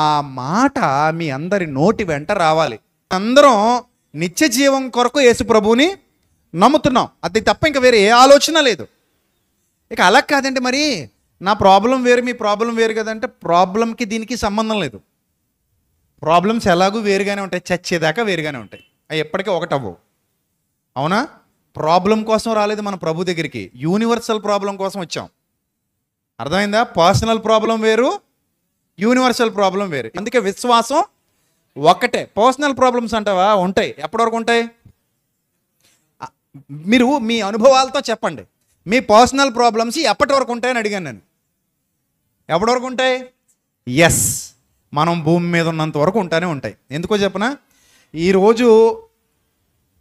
ఆ మాట మీ అందరి నోటి వెంట రావాలి. అందరం నిత్య జీవం కొరకు యేసు ప్రభువుని నమ్ముతున్నాం, అది తప్ప ఇంకా వేరే ఏ ఆలోచన లేదు. ఇక అలా కాదండి, మరి నా ప్రాబ్లం వేరు, మీ ప్రాబ్లం వేరు కదంటే ప్రాబ్లంకి దీనికి సంబంధం లేదు. ప్రాబ్లమ్స్ ఎలాగూ వేరుగానే ఉంటాయి, చచ్చేదాకా వేరుగానే ఉంటాయి, అవి ఎప్పటికీ ఒకటవ్వవు. అవునా? ప్రాబ్లం కోసం రాలేదు మన ప్రభు దగ్గరికి, యూనివర్సల్ ప్రాబ్లం కోసం వచ్చాం. అర్థమైందా? పర్సనల్ ప్రాబ్లం వేరు, యూనివర్సల్ ప్రాబ్లం వేరు. అందుకే విశ్వాసం ఒక్కటే. పర్సనల్ ప్రాబ్లమ్స్ అంటావా? ఉంటాయి. ఎప్పటివరకు ఉంటాయి? మీరు మీ అనుభవాలతో చెప్పండి, మీ పర్సనల్ ప్రాబ్లమ్స్ ఎప్పటి వరకు ఉంటాయని అడిగాను నేను. ఎప్పటి వరకు ఉంటాయి? ఎస్, మనం భూమి మీద ఉన్నంత వరకు ఉంటానే ఉంటాయి. ఎందుకో చెప్పనా? ఈరోజు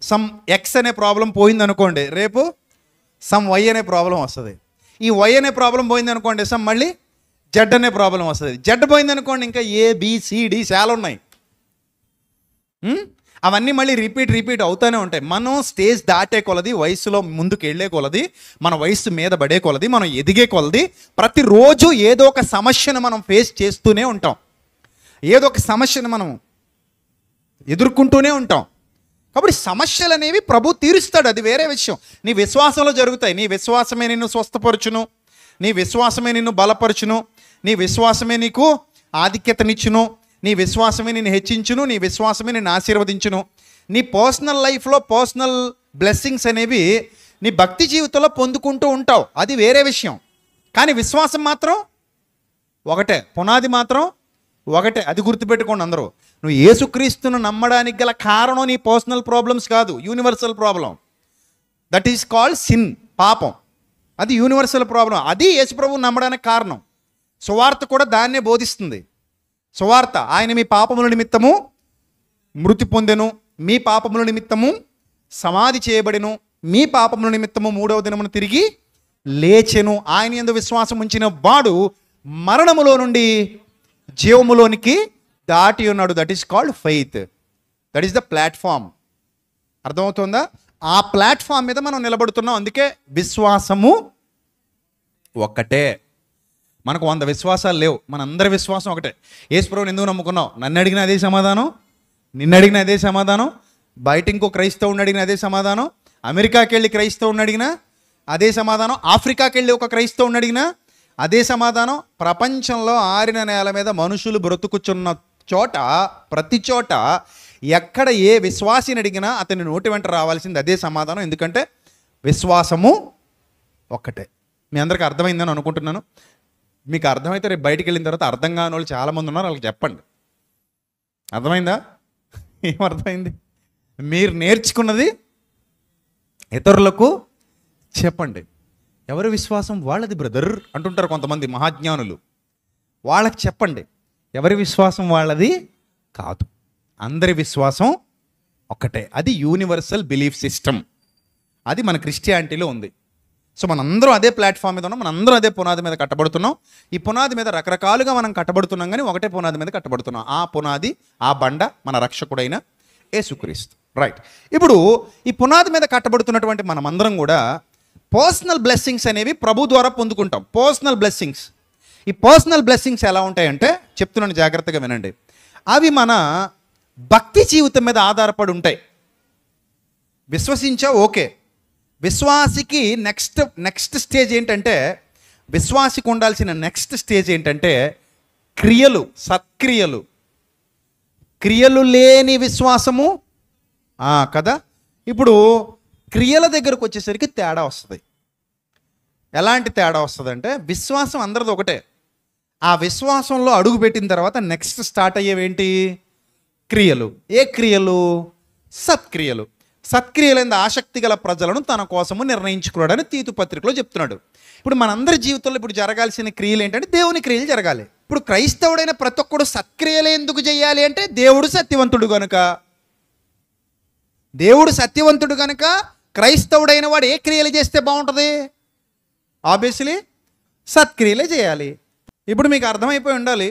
సమ్ ఎక్స్ అనే ప్రాబ్లం పోయింది అనుకోండి, రేపు సమ్ వై అనే ప్రాబ్లం వస్తుంది. ఈ వై అనే ప్రాబ్లం పోయింది అనుకోండి, సమ్ మళ్ళీ జెడ్ అనే ప్రాబ్లం వస్తుంది. జెడ్ పోయింది అనుకోండి, ఇంకా ఏబిసిడి చాలా ఉన్నాయి. అవన్నీ మళ్ళీ రిపీట్ అవుతూనే ఉంటాయి. మనం స్టేజ్ దాటే కొలది, వయసులో ముందుకు వెళ్ళే కొలది, మన వయసు మీద పడే కొలది, మనం ఎదిగే కొలది ప్రతిరోజు ఏదో ఒక సమస్యను మనం ఫేస్ చేస్తూనే ఉంటాం, ఏదో ఒక సమస్యను మనం ఎదుర్కొంటూనే ఉంటాం. కాబట్టి సమస్యలు అనేవి ప్రభు తీరుస్తాడు, అది వేరే విషయం. నీ విశ్వాసంలో జరుగుతాయి. నీ విశ్వాసమే నిన్ను స్వస్థపరచును, నీ విశ్వాసమే నిన్ను బలపరచును, నీ విశ్వాసమే నీకు ఆధిక్యతనిచ్చును, నీ విశ్వాసమే నిన్ను హెచ్చించును, నీ విశ్వాసమే నిన్ను ఆశీర్వదించును. నీ పర్సనల్ లైఫ్లో పర్సనల్ బ్లెస్సింగ్స్ అనేవి నీ భక్తి జీవితంలో పొందుకుంటూ ఉంటావు, అది వేరే విషయం. కానీ విశ్వాసం మాత్రం ఒకటే, పునాది మాత్రం ఒకటే. అది గుర్తుపెట్టుకోండి అందరూ. నువ్వు యేసుక్రీస్తును నమ్మడానికి గల కారణం నీ పర్సనల్ ప్రాబ్లమ్స్ కాదు, universal problem. That is called sin, పాపం. అది యూనివర్సల్ ప్రాబ్లం. అది యేసుప్రభువుని నమ్మడానికి కారణం. సువార్త కూడా దాన్నే బోధిస్తుంది. సువార్త, ఆయన మీ పాపముల నిమిత్తము మృతి పొందెను, మీ పాపముల నిమిత్తము సమాధి చేయబడెను, మీ పాపముల నిమిత్తము 3వ దినమున తిరిగి లేచెను. ఆయన యందు విశ్వాసం ఉంచిన వాడు మరణములో నుండి జీవములోనికి దాటి ఉన్నాడు. That is called faith. That is the platform. అర్థమవుతుందా? ఆ ప్లాట్ఫామ్ మీద మనం నిలబడుతున్నాం. అందుకే విశ్వాసము ఒక్కటే. మనకు 100 విశ్వాసాలు లేవు, మనందరి విశ్వాసం ఒకటే. యేసుప్రభుని ఎందుకు నమ్ముకున్నావు? నన్ను అడిగిన అదే సమాధానం, నిన్ను అడిగిన అదే సమాధానం, బయట ఇంకో క్రైస్తవుని అడిగిన అదే సమాధానం, అమెరికాకి వెళ్ళి క్రైస్తవుని అడిగినా అదే సమాధానం, ఆఫ్రికాకి వెళ్ళి ఒక క్రైస్తవుని అడిగినా అదే సమాధానం. ప్రపంచంలో ఆరిన నేల మీద మనుషులు బ్రతుకుచున్న చోట, ప్రతి చోట ఎక్కడ ఏ విశ్వాసిని అడిగినా అతని నోటి వెంట రావాల్సింది అదే సమాధానం. ఎందుకంటే విశ్వాసము ఒక్కటే. మీ అందరికీ అర్థమైందని అనుకుంటున్నాను. మీకు అర్థమైతే రేపు బయటికి వెళ్ళిన తర్వాత అర్థం కాని వాళ్ళు చాలామంది ఉన్నారు, వాళ్ళకి చెప్పండి. అర్థమైందా? ఏమర్థమైంది? మీరు నేర్చుకున్నది ఇతరులకు చెప్పండి. ఎవరి విశ్వాసం వాళ్ళది బ్రదర్ అంటుంటారు కొంతమంది మహాజ్ఞానులు. వాళ్ళకి చెప్పండి, ఎవరి విశ్వాసం వాళ్ళది కాదు, అందరి విశ్వాసం ఒక్కటే. అది యూనివర్సల్ బిలీఫ్ సిస్టమ్. అది మన క్రిస్టియానిటీలో ఉంది. సో మనందరం అదే ప్లాట్ఫామ్ మీద ఉన్నాం, మనందరం అదే పునాది మీద కట్టబడుతున్నాం. ఈ పునాది మీద రకరకాలుగా మనం కట్టబడుతున్నాం, కానీ ఒకటే పునాది మీద కట్టబడుతున్నాం. ఆ పునాది, ఆ బండ మన రక్షకుడైన యేసుక్రీస్తు. రైట్. ఇప్పుడు ఈ పునాది మీద కట్టబడుతున్నటువంటి మనమందరం కూడా పర్సనల్ బ్లెస్సింగ్స్ అనేవి ప్రభు ద్వారా పొందుకుంటాం. Personal blessings. ఈ పర్సనల్ బ్లెస్సింగ్స్ ఎలా ఉంటాయంటే చెప్తున్నాను, జాగ్రత్తగా వినండి. అవి మన భక్తి జీవితం మీద ఆధారపడి ఉంటాయి. విశ్వసించా ఓకే. విశ్వాసికి నెక్స్ట్ స్టేజ్ ఏంటంటే, విశ్వాసికి ఉండాల్సిన నెక్స్ట్ స్టేజ్ ఏంటంటే క్రియలు, సత్క్రియలు. క్రియలు లేని విశ్వాసము కదా. ఇప్పుడు క్రియల దగ్గరకు వచ్చేసరికి తేడా వస్తుంది. ఎలాంటి తేడా వస్తుంది అంటే, విశ్వాసం అందరిది ఒకటే. ఆ విశ్వాసంలో అడుగు పెట్టిన తర్వాత నెక్స్ట్ స్టార్ట్ అయ్యేవేంటి? క్రియలు. ఏ క్రియలు? సత్క్రియలు. సత్క్రియలైన ఆసక్తి గల ప్రజలను తన కోసము నిర్ణయించుకున్నాడని తీతు పత్రికలో చెప్తున్నాడు. ఇప్పుడు మనందరి జీవితంలో ఇప్పుడు జరగాల్సిన క్రియలు ఏంటంటే దేవుని క్రియలు జరగాలి. ఇప్పుడు క్రైస్తవుడైన ప్రతి ఒక్కడు సత్క్రియలు ఎందుకు చేయాలి అంటే, దేవుడు సత్యవంతుడు కనుక. దేవుడు సత్యవంతుడు కనుక క్రైస్తవుడైన వాడు ఏ క్రియలు చేస్తే బాగుంటుంది? ఆబ్వియస్లీ సత్క్రియలే చేయాలి. ఇప్పుడు మీకు అర్థమైపోయి ఉండాలి,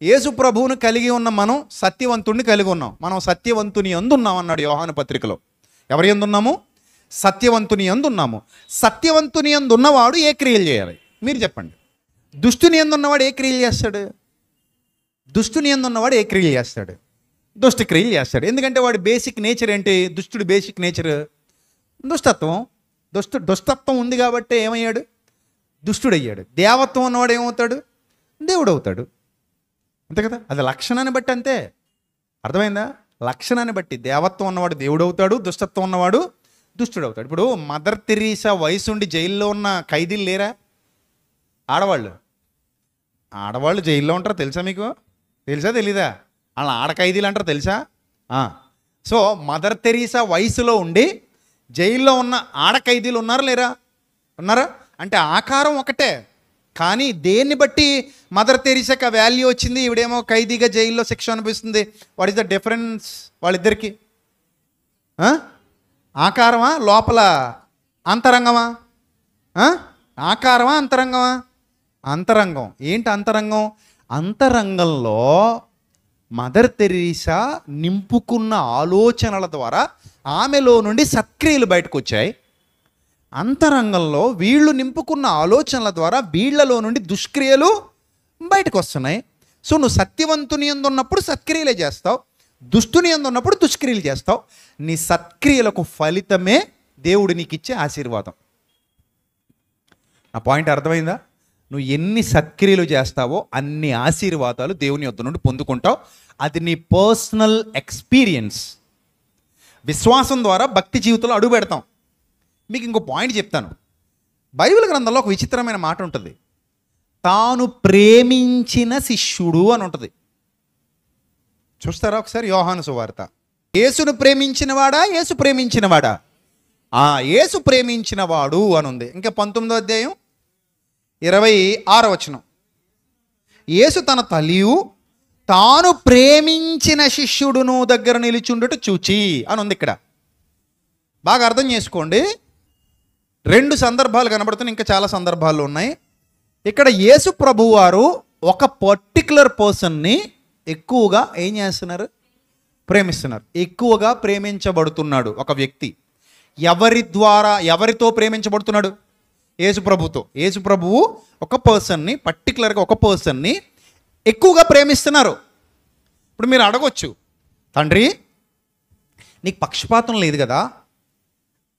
యేసు ప్రభువును కలిగి ఉన్న మనం సత్యవంతుడిని కలిగి ఉన్నాం. మనం సత్యవంతుని యందు ఉన్నాం అన్నాడు యోహాను పత్రికలో. ఎవరి యందు ఉన్నాము? సత్యవంతుని యందు ఉన్నాము. సత్యవంతుని యందు ఉన్నవాడు ఏ క్రియలు చేయాలి? మీరు చెప్పండి. దుష్టుని యందు ఉన్నవాడు ఏ క్రియలు చేస్తాడు? దుష్టుని యందు ఉన్నవాడు ఏ క్రియలు చేస్తాడు? దుష్ట క్రియలు చేస్తాడు. ఎందుకంటే వాడి బేసిక్ నేచర్ ఏంటి? దుష్టుడి బేసిక్ నేచర్ దుష్టత్వం. దుష్టత్వం ఉంది కాబట్టి ఏమయ్యాడు? దుష్టుడయ్యాడు. దేవత్వం ఉన్నవాడు ఏమవుతాడు? దేవుడు అవుతాడు. అంతే కదా. అది లక్షణాన్ని బట్టి అంతే. అర్థమైందా? లక్షణాన్ని బట్టి దేవత్వం ఉన్నవాడు దేవుడు అవుతాడు, దుష్టత్వం ఉన్నవాడు దుష్టుడు అవుతాడు. ఇప్పుడు మదర్ తెరీసా వయసుండి జైల్లో ఉన్న ఖైదీలు లేరా? ఆడవాళ్ళు జైల్లో ఉంటారు. తెలుసా మీకు? తెలుసా తెలీదా? వాళ్ళ ఆడ ఖైదీలు అంటారు. తెలుసా? సో మదర్ తెరీసా వయసులో ఉండి జైల్లో ఉన్న ఆడ ఖైదీలు ఉన్నారా లేరా? ఉన్నారా? అంటే ఆకారం ఒకటే, కానీ దేన్ని బట్టి మదర్ తెరీసాకి ఆ వాల్యూ వచ్చింది, ఈవిడేమో ఖైదీగా జైల్లో శిక్ష అనిపిస్తుంది. వాట్ ఈస్ ద డిఫరెన్స్ వాళ్ళిద్దరికి? ఆకారమా లోపల అంతరంగమా? ఆకారమా అంతరంగమా? అంతరంగం. ఏంటి అంతరంగం? అంతరంగంలో మదర్ తెరీసా నింపుకున్న ఆలోచనల ద్వారా ఆమెలో నుండి సత్క్రియలు బయటకు వచ్చాయి. అంతరంగంలో వీళ్ళు నింపుకున్న ఆలోచనల ద్వారా వీళ్లలో నుండి దుష్క్రియలు బయటకు వస్తున్నాయి. సో నువ్వు సత్యవంతుని యందు ఉన్నప్పుడు సత్క్రియలే చేస్తావు, దుష్టుని యందు ఉన్నప్పుడు దుష్క్రియలు చేస్తావు. నీ సత్క్రియలకు ఫలితమే దేవుడు నీకు ఇచ్చే ఆశీర్వాదం. నా పాయింట్ అర్థమైందా? నువ్వు ఎన్ని సత్క్రియలు చేస్తావో అన్ని ఆశీర్వాదాలు దేవుని యొద్ద నుండి పొందుకుంటావు. అది నీ పర్సనల్ ఎక్స్పీరియన్స్. విశ్వాసం ద్వారా భక్తి జీవితంలో అడుగు పెడతాం. మీకు ఇంకో పాయింట్ చెప్తాను. బైబిల్ గ్రంథంలో ఒక విచిత్రమైన మాట ఉంటుంది. తాను ప్రేమించిన శిష్యుడు అని ఉంటుంది. చూస్తారా ఒకసారి? యోహాను సువార్త. యేసును ప్రేమించినవాడా? యేసు ప్రేమించినవాడా? యేసు ప్రేమించినవాడు అని ఉంది. ఇంకా 19వ అధ్యాయం 26వ వచనం. యేసు తన తల్లియు తాను ప్రేమించిన శిష్యుడును దగ్గర నిలిచుండుట చూచి అని ఉంది ఇక్కడ. బాగా అర్థం చేసుకోండి. 2 సందర్భాలు కనబడుతున్నాయి, ఇంకా చాలా సందర్భాలు ఉన్నాయి. ఇక్కడ యేసు ప్రభువారు ఒక పర్టికులర్ పర్సన్ని ఎక్కువగా ఏం చేస్తున్నారు? ప్రేమిస్తున్నారు. ఎక్కువగా ప్రేమించబడుతున్నాడు ఒక వ్యక్తి. ఎవరితో ప్రేమించబడుతున్నాడు? యేసు ప్రభుతో. యేసు ప్రభువు ఒక పర్సన్ని, పర్టికులర్గా ఒక పర్సన్ని ఎక్కువగా ప్రేమిస్తున్నారు. ఇప్పుడు మీరు అడగొచ్చు, తండ్రి నీకు పక్షపాతం లేదు కదా,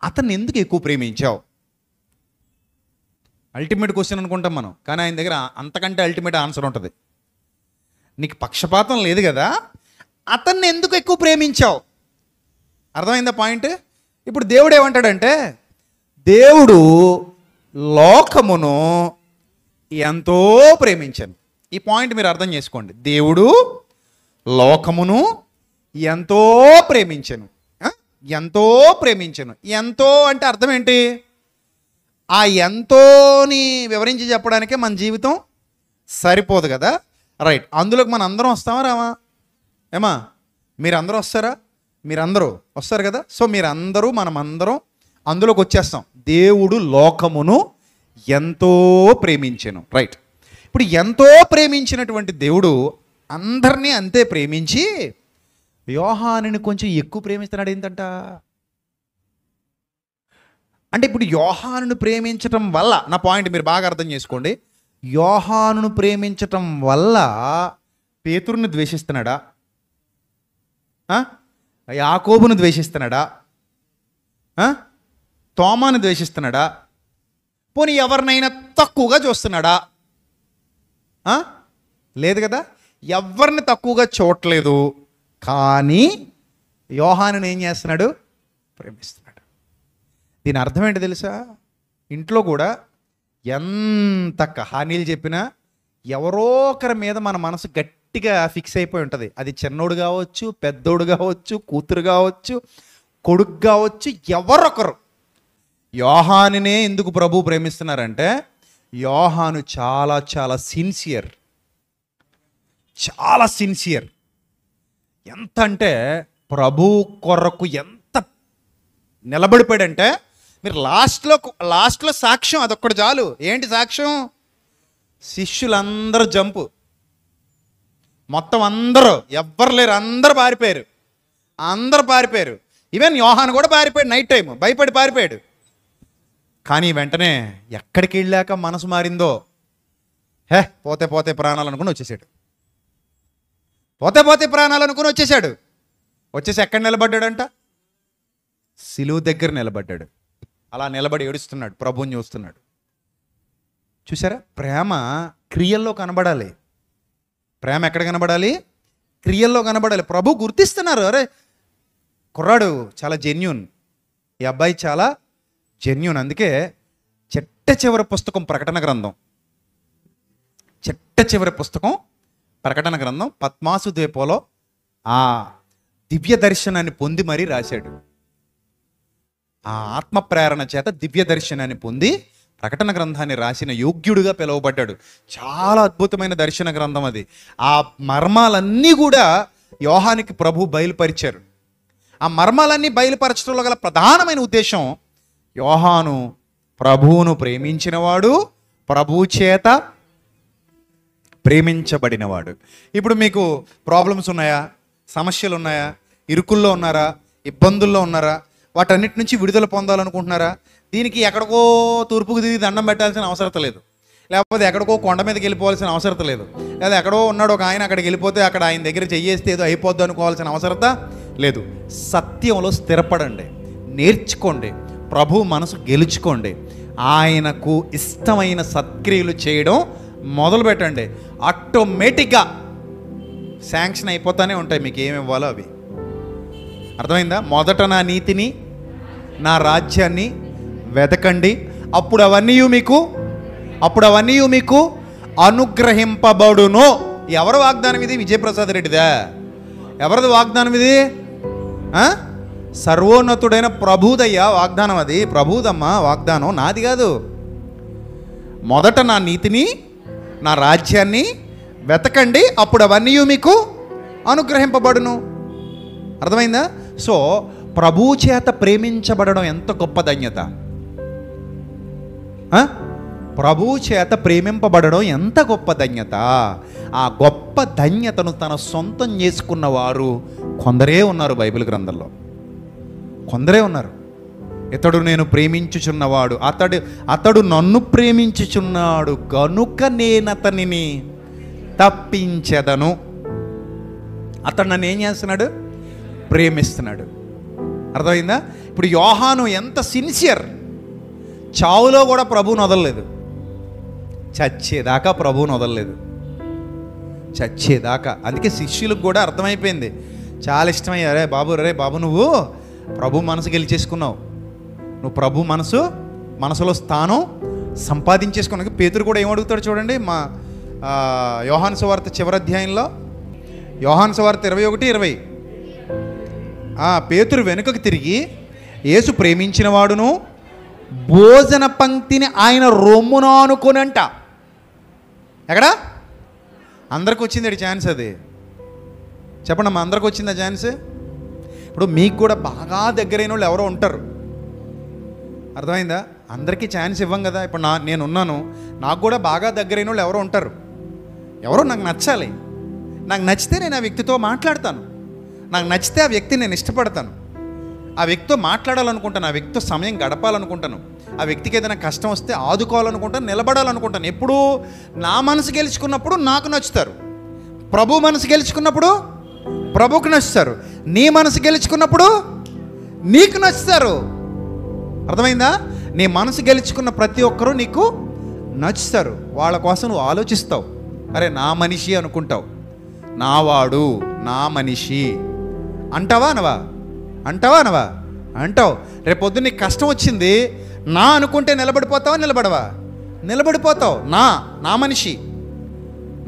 అతన్ని ఎందుకు ఎక్కువ ప్రేమించావు? అల్టిమేట్ క్వశ్చన్ అనుకుంటాం మనం, కానీ ఆయన దగ్గర అంతకంటే అల్టిమేట్ ఆన్సర్ ఉంటుంది. నీకు పక్షపాతం లేదు కదా, అతన్ని ఎందుకు ఎక్కువ ప్రేమించావు? అర్థమైందా పాయింట్? ఇప్పుడు దేవుడు ఏమంటాడంటే, దేవుడు లోకమును ఎంతో ప్రేమించాను. ఈ పాయింట్ మీరు అర్థం చేసుకోండి. దేవుడు లోకమును ఎంతో ప్రేమించాను. ఎంతో ప్రేమించాను. ఎంతో అంటే అర్థం ఏంటి? ఆ ఎంతోని వివరించి చెప్పడానికే మన జీవితం సరిపోదు కదా, రైట్? అందులోకి మన అందరం వస్తామా రామా? ఏమా మీరందరూ వస్తారా? మీరందరూ వస్తారు కదా. సో మీరందరూ మనమందరం అందులోకి వచ్చేస్తాం. దేవుడు లోకమును ఎంతో ప్రేమించెను, రైట్? ఇప్పుడు ఎంతో ప్రేమించినటువంటి దేవుడు అందరినీ అంతే ప్రేమించి యోహానుని కొంచెం ఎక్కువ ప్రేమిస్తున్నాడు. ఏంటంట అంటే ఇప్పుడు యోహానును ప్రేమించటం వల్ల, నా పాయింట్ మీరు బాగా అర్థం చేసుకోండి, యోహానును ప్రేమించటం వల్ల పేతురుని ద్వేషిస్తున్నాడా? యాకోబును ద్వేషిస్తున్నాడా? తోమాను ద్వేషిస్తున్నాడా? పోనీ ఎవరినైనా తక్కువగా చూస్తున్నాడా? లేదు కదా, ఎవరిని తక్కువగా చూడట్లేదు. కానీ యోహానుని ఏం చేస్తున్నాడు? ప్రేమిస్తున్నాడు. దీని అర్థం ఏంటి తెలుసా? ఇంట్లో కూడా ఎంత కహానీలు చెప్పినా ఎవరో ఒకరి మీద మన మనసు గట్టిగా ఫిక్స్ అయిపోయి ఉంటుంది. అది చిన్నోడు కావచ్చు, పెద్దోడు కావచ్చు, కూతురు కావచ్చు, కొడుకు కావచ్చు, ఎవరొకరు. యోహానునే ఎందుకు ప్రభు ప్రేమిస్తున్నారంటే, యోహాను చాలా చాలా సిన్సియర్, చాలా సిన్సియర్. ఎంత అంటే ప్రభు కొరకు ఎంత నిలబడిపోయాడంటే, మీరు లాస్ట్లో సాక్ష్యం అదొక్కటి చాలు. ఏంటి సాక్ష్యం? శిష్యులందరూ జంపు, మొత్తం అందరూ, ఎవ్వరు లేరు, అందరూ పారిపోయారు. ఈవెన్ యోహాను కూడా పారిపోయాడు. నైట్ టైం భయపడి పారిపోయాడు. కానీ వెంటనే ఎక్కడికి వెళ్ళాక మనసు మారిందో, పోతే ప్రాణాలు అనుకుని వచ్చేసాడు. వచ్చేసి ఎక్కడ నిలబడ్డాడంట? సిలువ దగ్గర నిలబడ్డాడు. అలా నిలబడి ఏడుస్తున్నాడు, ప్రభువుని చూస్తున్నాడు. చూసారా? ప్రేమ క్రియల్లో కనబడాలి. ప్రేమ ఎక్కడ కనబడాలి? క్రియల్లో కనబడాలి. ప్రభు గుర్తిస్తున్నారు, అరే కుర్రాడు చాలా జెన్యూన్, ఈ అబ్బాయి చాలా జెన్యూన్. అందుకే చిట్ట చివరి పుస్తకం ప్రకటన గ్రంథం పద్మాసు ద్వీపంలో ఆ దివ్య దర్శనాన్ని పొంది మరీ రాశాడు. ఆ ఆత్మ ప్రేరణ చేత దివ్య దర్శనాన్ని పొంది ప్రకటన గ్రంథాన్ని రాసిన యోగ్యుడిగా పిలువబడ్డాడు. చాలా అద్భుతమైన దర్శన గ్రంథం అది. ఆ మర్మాలన్నీ కూడా యోహానికి ప్రభు బయలుపరిచారు. ఆ మర్మాలన్నీ బయలుపరచడంలో గల ప్రధానమైన ఉద్దేశం, యోహాను ప్రభువును ప్రేమించినవాడు, ప్రభు చేత ప్రేమించబడినవాడు. ఇప్పుడు మీకు ప్రాబ్లమ్స్ ఉన్నాయా? సమస్యలు ఉన్నాయా? ఇరుకుల్లో ఉన్నారా? ఇబ్బందుల్లో ఉన్నారా? వాటన్నిటి నుంచి విడుదల పొందాలనుకుంటున్నారా? దీనికి ఎక్కడికో తూర్పుకు దిగి దండం పెట్టాల్సిన అవసరం లేదు, లేకపోతే ఎక్కడికో కొండ మీదకి వెళ్ళిపోవాల్సిన అవసరం లేదు, లేదా ఎక్కడో ఉన్నాడు ఒక ఆయన అక్కడికి వెళ్ళిపోతే అక్కడ ఆయన దగ్గర చెయ్యేస్తే ఏదో అయిపోద్ది అనుకోవాల్సిన అవసరత లేదు. సత్యంలో స్థిరపడండి, నేర్చుకోండి, ప్రభు మనసు గెలుచుకోండి, ఆయనకు ఇష్టమైన సత్క్రియలు చేయడం మొదలు పెట్టండి. ఆటోమేటిక్గా శాంక్షన్ అయిపోతానే ఉంటాయి మీకు ఏమి ఇవ్వాలో అవి. అర్థమైందా? మొదట నా నీతిని, నా రాజ్యాన్ని వెతకండి, అప్పుడు అవన్నీ మీకు అనుగ్రహింపబడును. ఎవరి వాగ్దానం ఇది? విజయప్రసాద్ రెడ్డిదా? ఎవరిది వాగ్దానం ఇది? సర్వోన్నతుడైన ప్రభుదయ్యా వాగ్దానం. అది ప్రభుదమ్మా వాగ్దానం, నాది కాదు. మొదట నా నీతిని, నా రాజ్యాన్ని వెతకండి, అప్పుడు అవన్నీ మీకు అనుగ్రహింపబడును. అర్థమైందా? సో ప్రభు చేత ప్రేమించబడడం ఎంత గొప్ప ధన్యత. ప్రభు చేత ప్రేమింపబడడం ఎంత గొప్ప ధన్యత. ఆ గొప్ప ధన్యతను తన సొంతం చేసుకున్నవారు కొందరే ఉన్నారు బైబిల్ గ్రంథంలో, కొందరే ఉన్నారు. ఇతడు నేను ప్రేమించుచున్నవాడు, అతడు నన్ను ప్రేమించుచున్నాడు గనుక నేనతనిని తప్పించెదను. అతడు నన్ను ఏం చేస్తున్నాడు? ప్రేమిస్తున్నాడు. అర్థమైందా? ఇప్పుడు యోహాను ఎంత సిన్సియర్, చావులో కూడా ప్రభువుని వదలలేదు, చచ్చేదాకా ప్రభువుని వదలలేదు, చచ్చేదాకా. అందుకే శిష్యులకు కూడా అర్థమైపోయింది, చాలా ఇష్టమయ్యా. రే బాబు నువ్వు ప్రభు మనసు గెలిచేసుకున్నావు, నువ్వు ప్రభు మనసులో స్థానం సంపాదించేసుకున్నావు. పేతురు కూడా ఏమడుగుతాడు చూడండి, మా యోహాను సువార్త చివరి అధ్యాయంలో, యోహాను సువార్త 21:20. పేతురు వెనుకకు తిరిగి యేసు ప్రేమించిన వాడును భోజన పంక్తిని ఆయన రొమ్మున అనుకోనంట. ఎక్కడ? అందరికి వచ్చింది ఛాన్స్. అది చెప్పండి అమ్మా, అందరికి వచ్చిందా ఛాన్స్? ఇప్పుడు మీకు కూడా బాగా దగ్గరైన వాళ్ళు ఎవరో ఉంటారు, అర్థమైందా? అందరికీ ఛాన్స్ ఇవ్వం కదా. ఇప్పుడు నేనున్నాను, నాకు కూడా బాగా దగ్గరైన వాళ్ళు ఎవరో ఉంటారు, ఎవరో నాకు నచ్చాలి. నాకు నచ్చితే నేను ఆ వ్యక్తితో మాట్లాడతాను, నాకు నచ్చితే ఆ వ్యక్తిని నేను ఇష్టపడతాను, ఆ వ్యక్తితో మాట్లాడాలనుకుంటాను, ఆ వ్యక్తితో సమయం గడపాలనుకుంటాను, ఆ వ్యక్తికి ఏదైనా కష్టం వస్తే ఆదుకోవాలనుకుంటాను, నిలబడాలనుకుంటాను. ఎప్పుడు నా మనసు గెలుచుకున్నప్పుడు నాకు నచ్చుతారు, ప్రభు మనసు గెలుచుకున్నప్పుడు ప్రభుకు నచ్చుతారు, నీ మనసు గెలుచుకున్నప్పుడు నీకు నచ్చుతారు. అర్థమైందా? నీ మనసు గెలుచుకున్న ప్రతి ఒక్కరూ నీకు నచ్చుతారు. వాళ్ళ కోసం నువ్వు ఆలోచిస్తావు, అరే నా మనిషి అనుకుంటావు, నావాడు నా మనిషి అంటావా అనవా? అంటావు. రేపొద్దు నీకు కష్టం వచ్చింది, నా అనుకుంటే నిలబడిపోతావా? నిలబడిపోతావు. నా మనిషి,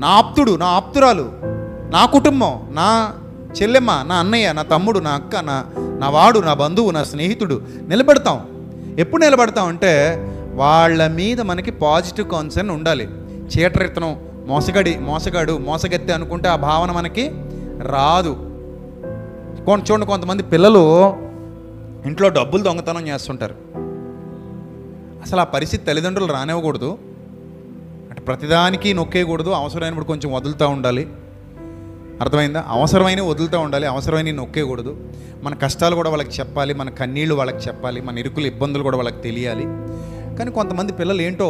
నా ఆప్తుడు, నా ఆప్తురాలు, నా కుటుంబం, నా చెల్లెమ్మ, నా అన్నయ్య, నా తమ్ముడు, నా అక్క, నా వాడు, నా బంధువు, నా స్నేహితుడు, నిలబెడతాం. ఎప్పుడు నిలబడతాం అంటే వాళ్ళ మీద మనకి పాజిటివ్ కాన్సర్న్ ఉండాలి. చీటరితనం, మోసగాడు, మోసగత్తి అనుకుంటే ఆ భావన మనకి రాదు. చూడండి, కొంతమంది పిల్లలు ఇంట్లో డబ్బులు దొంగతనం చేస్తుంటారు. అసలు ఆ పరిస్థితి తల్లిదండ్రులు రానివ్వకూడదు. అంటే ప్రతిదానికి నొక్కేయకూడదు, అవసరమైనప్పుడు కొంచెం వదులుతూ ఉండాలి. అర్థమైందా? అవసరమైనవి వదులుతూ ఉండాలి, అవసరమైనవి నొక్కేయకూడదు. మన కష్టాలు కూడా వాళ్ళకి చెప్పాలి, మన కన్నీళ్ళు వాళ్ళకి చెప్పాలి, మన ఇరుకులు ఇబ్బందులు కూడా వాళ్ళకి తెలియాలి. కానీ కొంతమంది పిల్లలు ఏంటో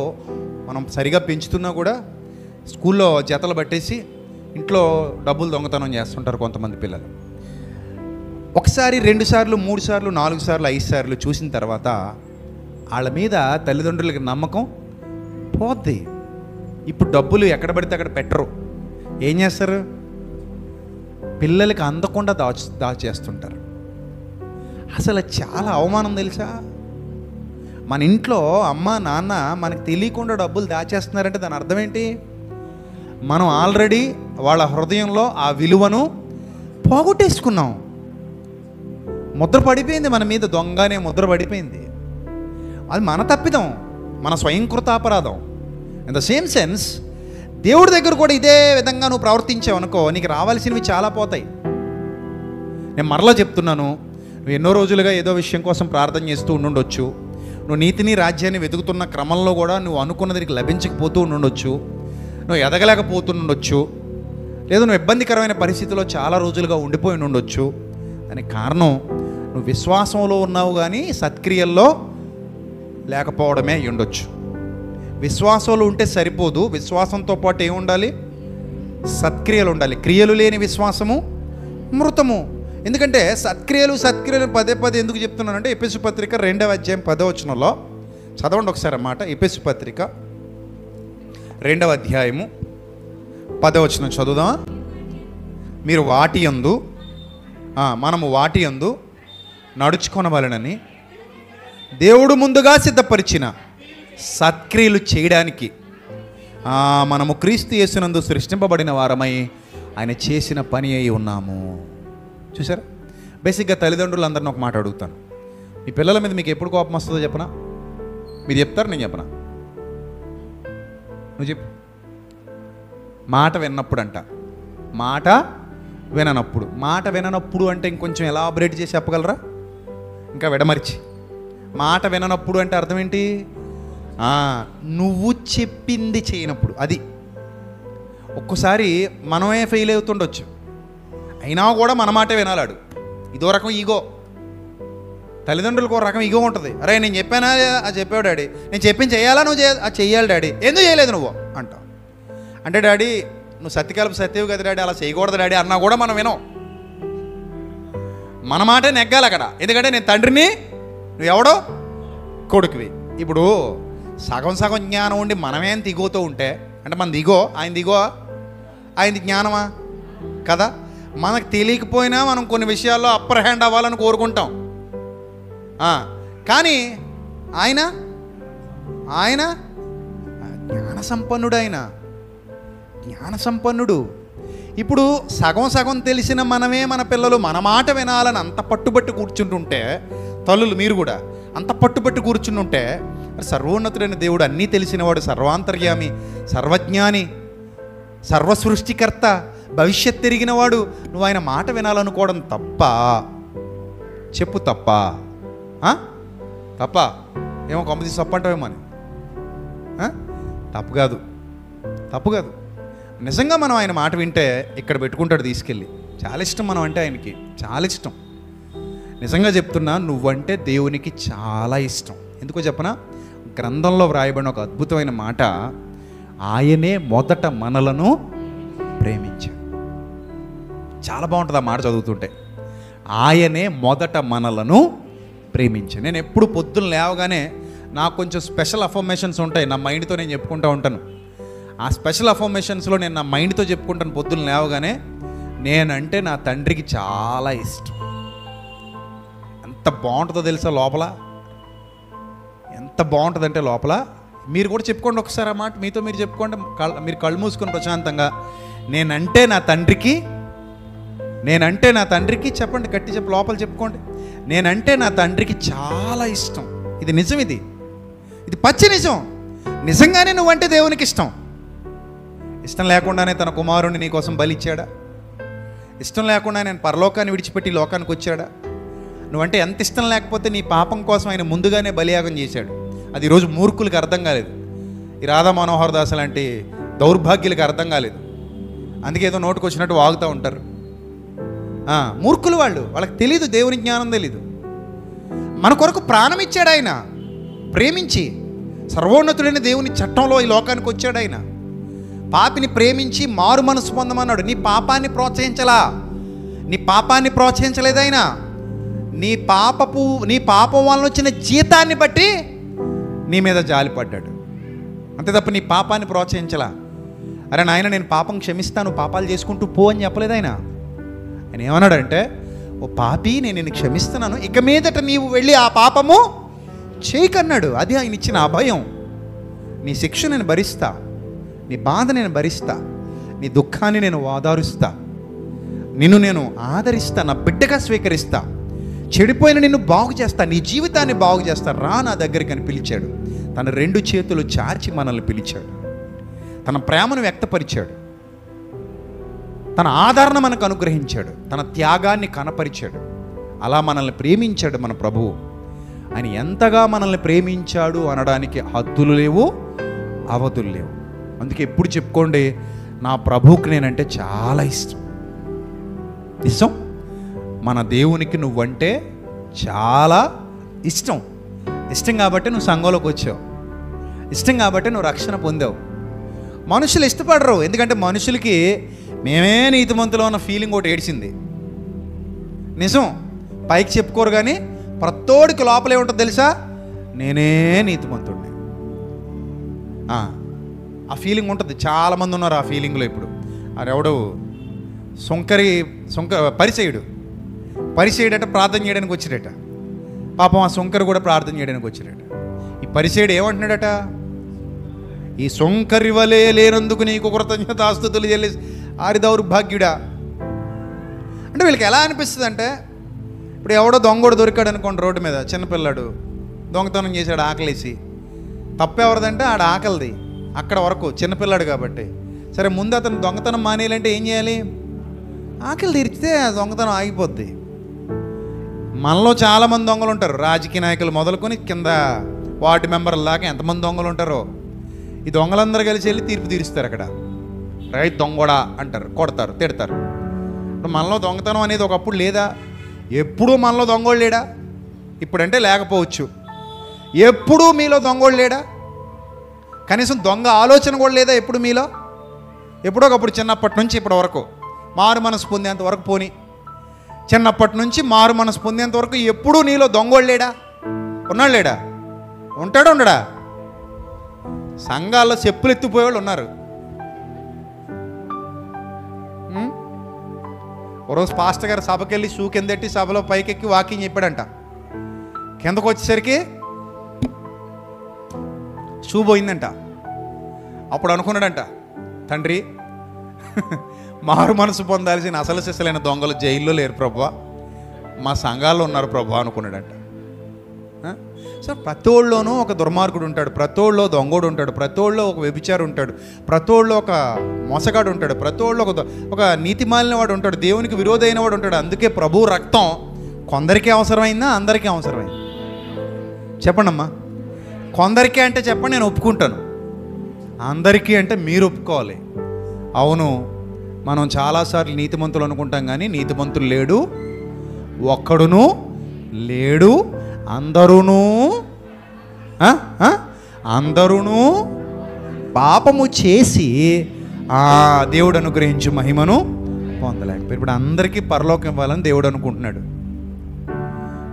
మనం సరిగా పెంచుతున్నా కూడా స్కూల్లో జతలు పట్టేసి ఇంట్లో డబ్బులు దొంగతనం చేస్తుంటారు కొంతమంది పిల్లలు. ఒకసారి, 2 సార్లు, 3 సార్లు, 4 సార్లు, 5 సార్లు చూసిన తర్వాత వాళ్ళ మీద తల్లిదండ్రులకి నమ్మకం పోద్ది. ఇప్పుడు డబ్బులు ఎక్కడ పడితే అక్కడ పెట్టరు. ఏం చేస్తారు? పిల్లలకి అందకుండా దాచేస్తుంటారు. అసలు చాలా అవమానం తెలుసా? మన ఇంట్లో అమ్మ నాన్న మనకు తెలియకుండా డబ్బులు దాచేస్తున్నారంటే దాని అర్థం ఏంటి? మనం ఆల్రెడీ వాళ్ళ హృదయంలో ఆ విలువను పోగొట్టేసుకున్నాం. ముద్ర పడిపోయింది మన మీద, దొంగనే ముద్ర పడిపోయింది. అది మన తప్పిదం, మన స్వయంకృతాపరాధం. ఇన్ ద సేమ్ సెన్స్ దేవుడి దగ్గర కూడా ఇదే విధంగా నువ్వు ప్రవర్తించావు అనుకో, నీకు రావాల్సినవి చాలా పోతాయి. నేను మరలా చెప్తున్నాను, నువ్వు ఎన్నో రోజులుగా ఏదో విషయం కోసం ప్రార్థన చేస్తూ ఉండుండొచ్చు, నువ్వు నీతిని రాజ్యాన్ని వెతుకుతున్న క్రమంలో కూడా నువ్వు అనుకున్నది నీకు లభించకపోతూ ఉండుండొచ్చు, నువ్వు ఎదగలేకపోతుండొచ్చు, లేదా నువ్వు ఇబ్బందికరమైన పరిస్థితిలో చాలా రోజులుగా ఉండిపోయి ఉండొచ్చు. దానికి కారణం నువ్వు విశ్వాసంలో ఉన్నావు కానీ సత్క్రియల్లో లేకపోవడమే ఉండొచ్చు. విశ్వాసంలో ఉంటే సరిపోదు, విశ్వాసంతో పాటు ఏమి ఉండాలి? సత్క్రియలు ఉండాలి. క్రియలు లేని విశ్వాసము మృతము. ఎందుకంటే సత్క్రియలు పదే ఎందుకు చెప్తున్నానంటే, ఎఫెసు పత్రిక 2వ అధ్యాయం 10వ వచనంలో చదవండి ఒకసారి అన్నమాట. ఎఫెసు పత్రిక 2వ అధ్యాయము 10వ వచనం చదువుదామా? మీరు మనము వాటి యందు నడుచుకొనవలెనని దేవుడు ముందుగా సిద్ధపరిచిన సత్క్రియలు చేయడానికి మనము క్రీస్తు యేసునందు సృష్టింపబడిన వారమై ఆయన చేసిన పని అయి ఉన్నాము. చూసారా? బేసిక్గా తల్లిదండ్రులు అందరిని ఒక మాట అడుగుతాను, మీ పిల్లల మీద మీకు ఎప్పుడు కోపం వస్తుందో చెప్పనా? మీరు చెప్తారు, నేను చెప్పనా? నువ్వు చెప్పు. మాట విన్నప్పుడు అంట. మాట విననప్పుడు. మాట విననప్పుడు అంటే ఇంకొంచెం ఎలాబరేట్ చేసి చెప్పగలరా? ఇంకా విడమర్చి. మాట విననప్పుడు అంటే అర్థం ఏంటి? నువ్వు చెప్పింది చేయనప్పుడు. అది ఒక్కోసారి మనమే ఫెయిల్ అవుతుండొచ్చు, అయినా కూడా మన మాటే వినాలాడు. ఇదో రకం ఈగో. తల్లిదండ్రులకు ఒక రకం ఈగో ఉంటుంది. అరే నేను చెప్పానా? అది చెప్పావు డాడీ. నేను చెప్పింది చేయాలా? నువ్వు అది చెయ్యాలి డాడీ. ఎందుకు చేయలేదు నువ్వు అంటావు. అంటే డాడీ నువ్వు సత్యకాలపు సత్యవు కదా డాడీ, అలా చేయకూడదు డాడీ అన్నా కూడా మనం వినం. మన మాటే నెగ్గాలి అక్కడ. ఎందుకంటే నేను తండ్రిని, నువ్వు ఎవడో కొడుకువి. ఇప్పుడు సగం సగం జ్ఞానం ఉండి మనమేం దిగోతూ ఉంటే, అంటే మన దిగో ఆయన దిగో ఆయనది జ్ఞానమా కదా? మనకు తెలియకపోయినా మనం కొన్ని విషయాల్లో అప్పర్ హ్యాండ్ అవ్వాలని కోరుకుంటాం. కానీ ఆయన ఆయన జ్ఞాన సంపన్నుడు. ఆయన జ్ఞాన సంపన్నుడు. ఇప్పుడు సగం సగం తెలిసిన మనమే మన పిల్లలు మన మాట వినాలని అంత పట్టుబట్టి కూర్చుంటుంటే, తల్లులు మీరు కూడా అంత పట్టుబట్టి కూర్చుంటుంటే, సర్వోన్నతుడైన దేవుడు, అన్నీ తెలిసినవాడు, సర్వాంతర్యామి, సర్వజ్ఞాని, సర్వసృష్టికర్త, భవిష్యత్ తిరిగినవాడు, నువ్వు ఆయన మాట వినాలనుకోవడం తప్ప? చెప్పు, తప్ప? తప్ప ఏమో కొమ్మదీసి తప్పు అంటావేమో అని. తప్పు కాదు, తప్పు కాదు. నిజంగా మనం ఆయన మాట వింటే ఇక్కడ పెట్టుకుంటాడు తీసుకెళ్ళి. చాలా ఇష్టం మనం అంటే ఆయనకి, చాలా ఇష్టం. నిజంగా చెప్తున్నా, నువ్వంటే దేవునికి చాలా ఇష్టం. ఎందుకో చెప్పనా? గ్రంథంలో వ్రాయబడిన ఒక అద్భుతమైన మాట, ఆయనే మొదట మనలను ప్రేమించాడు. చాలా బాగుంటుంది ఆ మాట చదువుతుంటే. ఆయనే మొదట మనలను ప్రేమించాడు. నేను ఎప్పుడు పొద్దున్న లేవగానే నాకు కొంచెం స్పెషల్ అఫర్మేషన్స్ ఉంటాయి, నా మైండ్తో నేను చెప్పుకుంటూ ఉంటాను. ఆ స్పెషల్ అఫర్మేషన్స్లో నేను నా మైండ్తో చెప్పుకుంటాను పొద్దున్న లేవగానే, నేనంటే నా తండ్రికి చాలా ఇష్టం. ఎంత బాగుంటుందో తెలుసా లోపల? ఎంత బాగుంటుందంటే లోపల. మీరు కూడా చెప్పుకోండి ఒకసారి ఆ మాట, మీతో మీరు చెప్పుకోండి. మీరు కళ్ళు మూసుకొని ప్రశాంతంగా, నేనంటే నా తండ్రికి, నేనంటే నా తండ్రికి, చెప్పండి గట్టి చెప్పి లోపల చెప్పుకోండి, నేనంటే నా తండ్రికి చాలా ఇష్టం. ఇది నిజం, ఇది పచ్చి నిజం. నిజంగానే నువ్వంటే దేవునికి ఇష్టం. ఇష్టం లేకుండానే తన కుమారుణ్ణి నీ కోసం బలి ఇచ్చాడా? ఇష్టం లేకుండా నేను పరలోకాన్ని విడిచిపెట్టి లోకానికి వచ్చాడా? నువ్వంటే ఎంత ఇష్టం లేకపోతే నీ పాపం కోసం ఆయన ముందుగానే బలియాగం చేశాడు. అది ఈరోజు మూర్ఖులకు అర్థం కాలేదు. ఈ రాధా మనోహర్ దాస్ లాంటి దౌర్భాగ్యులకు అర్థం కాలేదు. అందుకే ఏదో నోటుకు వచ్చినట్టు వాగుతూ ఉంటారు. మూర్ఖులు వాళ్ళు, వాళ్ళకి తెలీదు, దేవుని జ్ఞానం తెలీదు. మన కొరకు ప్రాణం ఇచ్చాడు ఆయన, ప్రేమించి. సర్వోన్నతుడైన దేవుని చట్టంలో ఈ లోకానికి వచ్చాడు ఆయన. పాపిని ప్రేమించి మారు మనసు పొందమన్నాడు. నీ పాపాన్ని ప్రోత్సహించలా, నీ పాపాన్ని ప్రోత్సహించలేదు ఆయన. నీ పాపం వలన వచ్చిన జీతాన్ని బట్టి నీ మీద జాలిపడ్డాడు, అంతే తప్ప నీ పాపాన్ని ప్రోత్సహించలా. అరే నాయన నేను పాపం క్షమిస్తాను, పాపాలు చేసుకుంటూ పో అని చెప్పలేదు ఆయన. ఆయన ఏమన్నాడంటే, ఓ పాపి నేను నిన్ను క్షమిస్తున్నాను, ఇక మీదట నీవు వెళ్ళి ఆ పాపము చేయకన్నాడు. అది ఆయన ఇచ్చిన అభయం. నీ శిక్ష నేను భరిస్తా, నీ బాధ నేను భరిస్తా, నీ దుఃఖాన్ని నేను ఓదారుస్తా, నిన్ను నేను ఆదరిస్తా, నా బిడ్డగా స్వీకరిస్తా, చెడిపోయిన నిన్ను బాగు చేస్తా, నీ జీవితాన్ని బాగు చేస్తా, రా నా దగ్గరికి అని పిలిచాడు. తన 2 చేతులు చార్చి మనల్ని పిలిచాడు. తన ప్రేమను వ్యక్తపరిచాడు, తన ఆదరణ మనకు అనుగ్రహించాడు, తన త్యాగాన్ని కనపరిచాడు. అలా మనల్ని ప్రేమించాడు మన ప్రభువు. ఆయన ఎంతగా మనల్ని ప్రేమించాడు అనడానికి హద్దులు లేవు, అవధులు లేవు. అందుకే ఎప్పుడు చెప్పుకోండి, నా ప్రభువుకి నేనంటే చాలా ఇష్టం. ఇష్టం. మన దేవునికి నువ్వంటే చాలా ఇష్టం. ఇష్టం కాబట్టి నువ్వు సంఘంలోకి వచ్చావు, ఇష్టం కాబట్టి నువ్వు రక్షణ పొందావు. మనుషులు ఇష్టపడరు, ఎందుకంటే మనుషులకి మేమే నీతిమంతులు అన్న ఫీలింగ్ ఒకటి ఏడ్చింది. నిజం, పైకి చెప్పుకోరు కానీ ప్రతోడికి లోపలే ఉంటుంది తెలుసా, నేనే నీతిమంతుడిని. ఆ ఫీలింగ్ ఉంటుంది. చాలామంది ఉన్నారు ఆ ఫీలింగ్లో. ఇప్పుడు ఎవడు పరిసేయుడట ప్రార్థన చేయడానికి వచ్చాడట. పాపం ఆ సొంకరి కూడా ప్రార్థన చేయడానికి వచ్చాడట. ఈ పరిసేయుడు ఏమంటున్నాడట, ఈ సొంకరి వలే లేనందుకు నీకు కృతజ్ఞతాస్తుతులు చెల్లి ఆరి దౌర్భాగ్యుడా. అంటే వీళ్ళకి ఎలా అనిపిస్తుంది అంటే, ఇప్పుడు ఎవడో దొంగోడు దొరికాడు అనుకోండి రోడ్డు మీద, చిన్నపిల్లాడు దొంగతనం చేశాడు ఆకలేసి, తప్పెవరిదంటే ఆడ ఆకలిది అక్కడ వరకు, చిన్నపిల్లాడు కాబట్టి. సరే, ముందు అతను దొంగతనం మానేయాలంటే ఏం చేయాలి? ఆకలి తీర్చితే ఆ దొంగతనం ఆగిపోద్ది. మనలో చాలామంది దొంగలు ఉంటారు. రాజకీయ నాయకులు మొదలుకొని కింద వార్డు మెంబర్ల దాకా ఎంతమంది దొంగలు ఉంటారో. ఈ దొంగలందరూ కలిసి వెళ్ళి తీర్పు తీరుస్తారు అక్కడ. రైట్ దొంగోడా అంటారు, కొడతారు, తిడతారు. ఇప్పుడు మనలో దొంగతనం అనేది ఒకప్పుడు లేదా? ఎప్పుడూ మనలో దొంగోడు లేడా? ఇప్పుడంటే లేకపోవచ్చు. ఎప్పుడూ మీలో దొంగోడు లేడా? కనీసం దొంగ ఆలోచన కూడా లేదా ఎప్పుడు మీలో? ఎప్పుడో ఒకప్పుడు చిన్నప్పటి నుంచి ఇప్పటి వరకు మారు మనసు పొందేంత వరకు పోని, చిన్నప్పటి నుంచి మారు మనసు పొందేంత వరకు ఎప్పుడూ నీలో దొంగోడు లేడా? ఉన్నాడు లేడా? ఉంటాడా ఉండడా? సంఘాల్లో చెప్పులు ఎత్తిపోయేవాళ్ళు ఉన్నారు. ఒకరోజు పాస్టర్ గారు సభకి వెళ్ళి షూ కిందెట్టి సభలో పైకెక్కి వాకింగ్ చెప్పాడంట. కిందకు వచ్చేసరికి షూ పోయిందంట. అప్పుడు అనుకున్నాడంట, తండ్రి మారు మనసు పొందాల్సిన అసలు సిసలైన దొంగలు జైల్లో లేరు ప్రభువా, మా సంఘాల్లో ఉన్నారు ప్రభువా అనుకున్నాడంట. సో ప్రతోళ్ళలోనూ ఒక దుర్మార్గుడు ఉంటాడు, ప్రతోళ్ళలో దొంగోడు ఉంటాడు, ప్రతోళ్ళలో ఒక వ్యభిచారి ఉంటాడు, ప్రతోళ్ళలో ఒక మోసగాడు ఉంటాడు, ప్రతోళ్ళలో ఒక నీతిమాలిన వాడు ఉంటాడు, దేవునికి విరోధైన వాడు ఉంటాడు. అందుకే ప్రభు రక్తం కొందరికీ అవసరమైందా, అందరికీ అవసరమైంది? చెప్పండి అమ్మా. కొందరికీ అంటే చెప్పండి, నేను ఒప్పుకుంటాను. అందరికీ అంటే మీరు ఒప్పుకోవాలి. అవును, మనం చాలాసార్లు నీతిమంతులు అనుకుంటాం, కానీ నీతిమంతులు లేడు, ఒక్కడును లేడు. అందరూను పాపము చేసి దేవుడు అనుగ్రహించు మహిమను పొందలేకపోయారు. ఇప్పుడు అందరికీ పరలోకం ఇవ్వాలని దేవుడు అనుకుంటున్నాడు.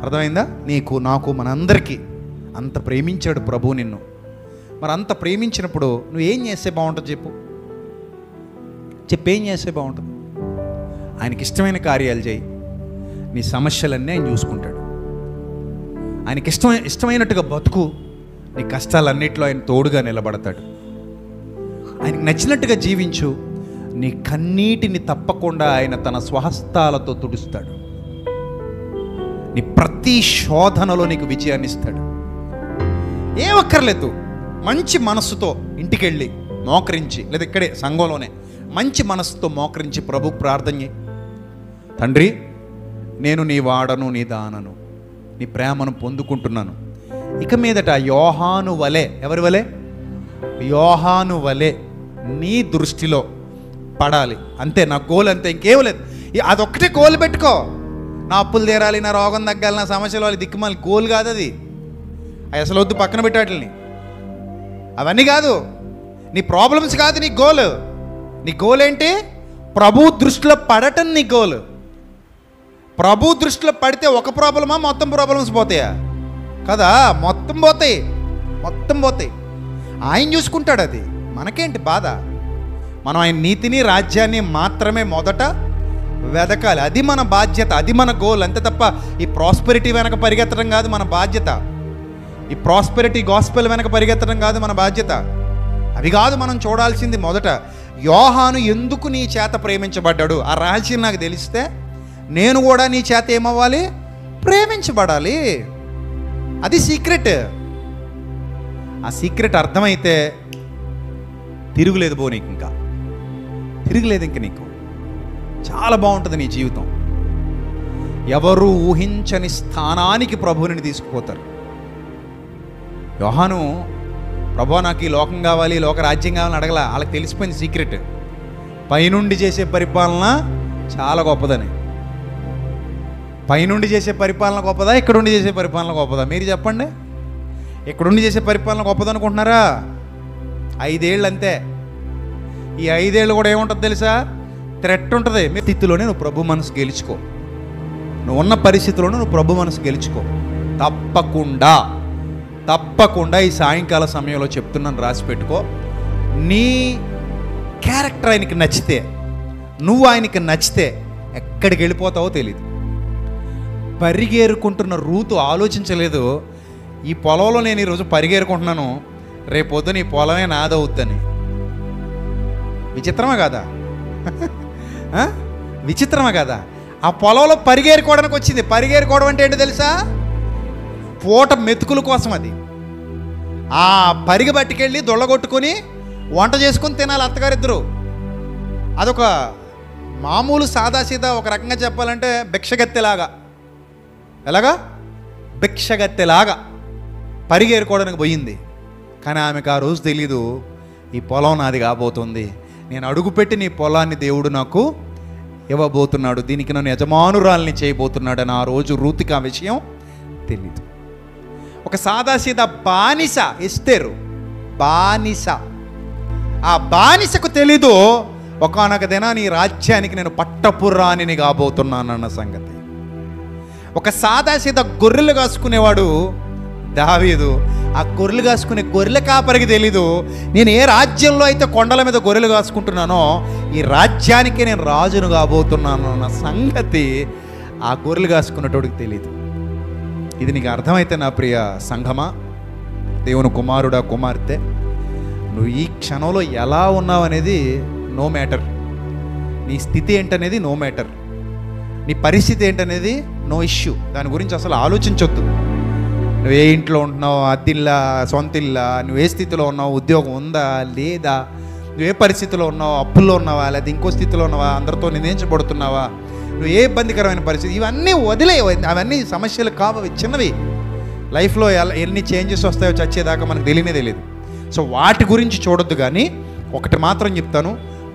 అర్థమైందా? నీకు, నాకు, మనందరికీ అంత ప్రేమించాడు ప్రభు నిన్ను. మరి అంత ప్రేమించినప్పుడు నువ్వేం చేస్తే బాగుంటుంది చెప్పేం చేస్తే బాగుంటుంది? ఆయనకి ఇష్టమైన కార్యాలు చేయి. నీ సమస్యలన్నీ ఆయన చూసుకుంటాడు. ఆయనకి ఇష్టమైనట్టుగా బతుకు. నీ కష్టాలన్నిట్లో ఆయన తోడుగా నిలబడతాడు. ఆయనకు నచ్చినట్టుగా జీవించు. నీ కన్నీటిని తప్పకుండా ఆయన తన స్వహస్తాలతో తుడుస్తాడు. నీ ప్రతి శోధనలో నీకు విజయాన్ని ఇస్తాడు. ఏం అక్కర్లేదు, మంచి మనస్సుతో ఇంటికి వెళ్ళి మోకరించి, లేదా ఇక్కడే సంఘంలోనే మంచి మనస్సుతో మోకరించి ప్రభుకు ప్రార్థన చేయి. తండ్రి, నేను నీ వాడను, నీ దానను, నీ ప్రేమను పొందుకుంటున్నాను. ఇక మీదట యోహాను వలె, ఎవరి వలె? యోహాను వలె నీ దృష్టిలో పడాలి. అంతే నా గోల్, అంతే, ఇంకేం లేదు. అదొక్కటే గోల్ పెట్టుకో. నా అప్పులు తీరాలి, నా రోగం తగ్గాలి, నా సమస్యలు వాళ్ళు దిక్కుమాలి. గోల్ కాదు అది. అసలు వద్దు, పక్కన పెట్టాటల్ని. అవన్నీ కాదు, నీ ప్రాబ్లమ్స్ కాదు నీ గోల్. నీ గోల్ ఏంటి? ప్రభు దృష్టిలో పడటం నీ గోల్. ప్రభు దృష్టిలో పడితే ఒక ప్రాబ్లమా, మొత్తం ప్రాబ్లమ్స్ పోతాయా? కదా, మొత్తం పోతాయి. ఆయన చూసుకుంటాడు. అది మనకేంటి బాధ? మనం ఆయన నీతిని, రాజ్యాన్ని మాత్రమే మొదట వెదకాలి. అది మన బాధ్యత, అది మన గోల్. అంతే తప్ప ఈ ప్రాస్పెరిటీ వెనక పరిగెత్తడం కాదు మన బాధ్యత. ఈ ప్రాస్పెరిటీ గాస్పెల్ వెనక పరిగెత్తడం కాదు మన బాధ్యత. అవి కాదు మనం చూడాల్సింది. మొదట యోహాను ఎందుకు నీ చేత ప్రేమించబడ్డాడు, ఆ రహస్యం నాకు తెలిస్తే నేను కూడా నీ చేత ఏమవ్వాలి? ప్రేమించబడాలి. అది సీక్రెట్. ఆ సీక్రెట్ అర్థమైతే తిరుగులేదు బో, నీకు ఇంకా తిరుగులేదు. ఇంక నీకు చాలా బాగుంటుంది నీ జీవితం. ఎవరు ఊహించని స్థానానికి ప్రభువుని తీసుకుపోతారు. యోహాను, ప్రభు నాకు ఈ లోకం కావాలి, ఈ లోక రాజ్యం కావాలని అడగల. వాళ్ళకి తెలిసిపోయింది సీక్రెట్. పైనుండి చేసే పరిపాలన చాలా గొప్పదని. పైనుండి చేసే పరిపాలన గొప్పదా, ఇక్కడుండి చేసే పరిపాలన గొప్పదా? మీరు చెప్పండి. ఇక్కడుండి చేసే పరిపాలన గొప్పదనుకుంటున్నారా? 5 ఏళ్ళు అంతే. ఈ 5 ఏళ్ళు కూడా ఏముంటుంది తెలుసా? థ్రెట్ ఉంటుంది. మీ స్థితిలోనే నువ్వు ప్రభు మనసు గెలుచుకో. నువ్వు ఉన్న పరిస్థితిలోనే నువ్వు ప్రభు మనసు గెలుచుకో. తప్పకుండా ఈ సాయంకాల సమయంలో చెప్తున్నాను, రాసి పెట్టుకో. నీ క్యారెక్టర్ ఆయనకి నచ్చితే, నువ్వు ఆయనకి నచ్చితే ఎక్కడికి వెళ్ళిపోతావో తెలియదు. పరిగేరుకుంటున్న రూతు ఆలోచించలేదు, ఈ పొలంలో నేను ఈరోజు పరిగేరుకుంటున్నాను, రేపొద్దున ఈ పొలమే నాదవుద్దని. విచిత్రమా కాదా? విచిత్రమా కాదా? ఆ పొలంలో పరిగేరుకోవడానికి వచ్చింది. పరిగేరుకోవడం అంటే ఏంటో తెలుసా? పూట మెతుకుల కోసం. అది ఆ పరిగె పట్టుకెళ్ళి దొళ్ళగొట్టుకొని వంట చేసుకొని తినాలి అత్తగారిద్దరు. అదొక మామూలు సాదాసీదా ఒక రకంగా చెప్పాలంటే భిక్షగత్తెలాగా. ఎలాగా? భిక్షగత్తెలాగా పరిగేరుకోవడానికి పోయింది. కానీ ఆమెకు ఆ రోజు తెలీదు, ఈ పొలం నాది కాబోతుంది, నేను అడుగుపెట్టి నీ పొలాన్ని దేవుడు నాకు ఇవ్వబోతున్నాడు, దీనికి నన్ను యజమానురాల్ని చేయబోతున్నాడు అని ఆ రోజు రూతుకి ఆ విషయం తెలీదు. ఒక సాదాసీదా బానిస ఎస్తేరు, బానిస. ఆ బానిసకు తెలీదు ఒకానొక దినాన నీ రాజ్యానికి నేను పట్టపురాణిని కాబోతున్నానన్న సంగతి. ఒక సాదాసీదా గొర్రెలు కాసుకునేవాడు దావీదు, ఆ గొర్రెలు కాసుకునే గొర్రెల కాపరికి తెలీదు నేను ఏ రాజ్యంలో అయితే కొండల మీద గొర్రెలు కాసుకుంటున్నానో ఈ రాజ్యానికే నేను రాజును కాబోతున్నాను అన్న సంగతి ఆ గొర్రెలు కాసుకున్నటోడికి తెలీదు. ఇది నీకు అర్థమైతే నా ప్రియ సంఘమా, దేవుని కుమారుడా కుమార్తె, నువ్వు ఈ క్షణంలో ఎలా ఉన్నావు అనేది నో మ్యాటర్. నీ స్థితి ఏంటనేది నో మ్యాటర్. నీ పరిస్థితి ఏంటనేది నో ఇష్యూ. దాని గురించి అసలు ఆలోచించొద్దు. నువ్వు ఏ ఇంట్లో ఉంటున్నావు, అద్దిల్లా, సొంత ఇల్లా, నువ్వు ఏ స్థితిలో ఉన్నావు, ఉద్యోగం ఉందా లేదా, నువ్వే పరిస్థితిలో ఉన్నావు, అప్పుల్లో ఉన్నావా లేదా ఇంకో స్థితిలో ఉన్నావా, అందరితో నిందించబడుతున్నావా, నువ్వు ఏ ఇబ్బందికరమైన పరిస్థితి, ఇవన్నీ వదిలే. అవన్నీ సమస్యలు కావు, చిన్నవి. లైఫ్లో ఎన్ని చేంజెస్ వస్తాయో చచ్చేదాకా మనకు తెలియదు. సో వాటి గురించి చూడొద్దు. కానీ ఒకటి మాత్రం చెప్తాను,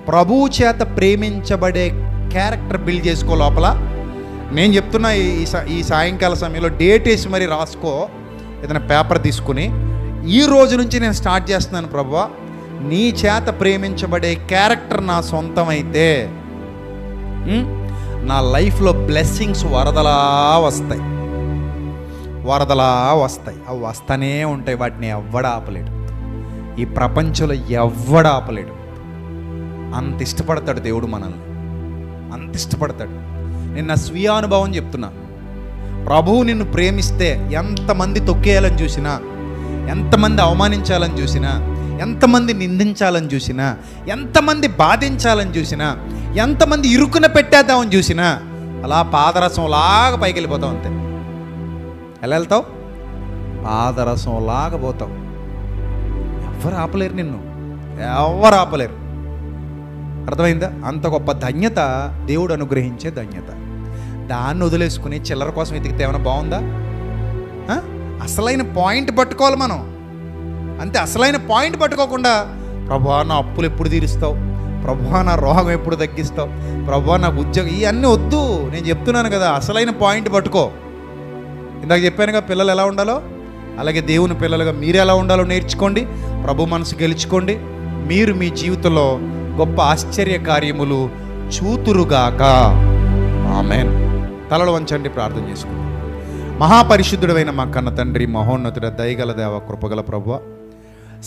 ప్రభువు చేత ప్రేమించబడే క్యారెక్టర్ బిల్డ్ చేసుకో లోపల. నేను చెప్తున్నా ఈ సాయంకాల సమయంలో డేట్ వేసి మరీ రాసుకో, ఏదైనా పేపర్ తీసుకుని, ఈ రోజు నుంచి నేను స్టార్ట్ చేస్తున్నాను ప్రభువా, నీ చేత ప్రేమించబడే క్యారెక్టర్ నా సొంతమైతే నా లైఫ్లో బ్లెస్సింగ్స్ వరదలా వస్తాయి. అవి వస్తూనే ఉంటాయి. వాటిని ఎవ్వడ ఆపలేడు. ఈ ప్రపంచంలో ఎవ్వడ ఆపలేడు. అంత ఇష్టపడతాడు దేవుడు మనల్ని, అంత ఇష్టపడతాడు. నేను నా స్వీయ అనుభవం చెప్తున్నా. ప్రభువు నిన్ను ప్రేమిస్తే ఎంతమంది తొక్కేయాలని చూసినా, ఎంతమంది అవమానించాలని చూసినా, ఎంతమంది నిందించాలని చూసినా, ఎంతమంది బాధించాలని చూసినా, ఎంతమంది ఇరుకున పెట్టేద్దామని చూసినా అలా పాదరసంలాగా పైకి వెళ్ళిపోతావు. అంతే. ఎలా వెళ్తావు? పాదరసంలాగా పోతావు. ఎవరు ఆపలేరు నిన్ను, ఎవరు ఆపలేరు. అర్థమైందా? అంత గొప్ప ధన్యత దేవుడు అనుగ్రహించే ధన్యత. దాన్ని వదిలేసుకుని చిల్లర కోసం వెతికితే ఏమైనా బాగుందా? అసలైన పాయింట్ పట్టుకోవాలి మనం. అంతే. అసలైన పాయింట్ పట్టుకోకుండా ప్రభువా నా అప్పులు ఎప్పుడు తీరుస్తావు, ప్రభువా నా రోగం ఎప్పుడు తగ్గిస్తావు, ప్రభువా నాకు ఉద్యోగం, ఇవన్నీ వద్దు. నేను చెప్తున్నాను కదా, అసలైన పాయింట్ పట్టుకో. ఇందాక చెప్పానుగా పిల్లలు ఎలా ఉండాలో, అలాగే దేవుని పిల్లలుగా మీరు ఎలా ఉండాలో నేర్చుకోండి. ప్రభు మనసు గెలుచుకోండి. మీరు మీ జీవితంలో గొప్ప ఆశ్చర్య కార్యములు చూతురుగాక. ఆమేన్. తలలు వంచండి, ప్రార్థన చేసుకుందాం. మహాపరిశుద్ధుడైన మా కన్న తండ్రి, మహోన్నతుడ, దయగల దేవ, కృపగల ప్రభువా,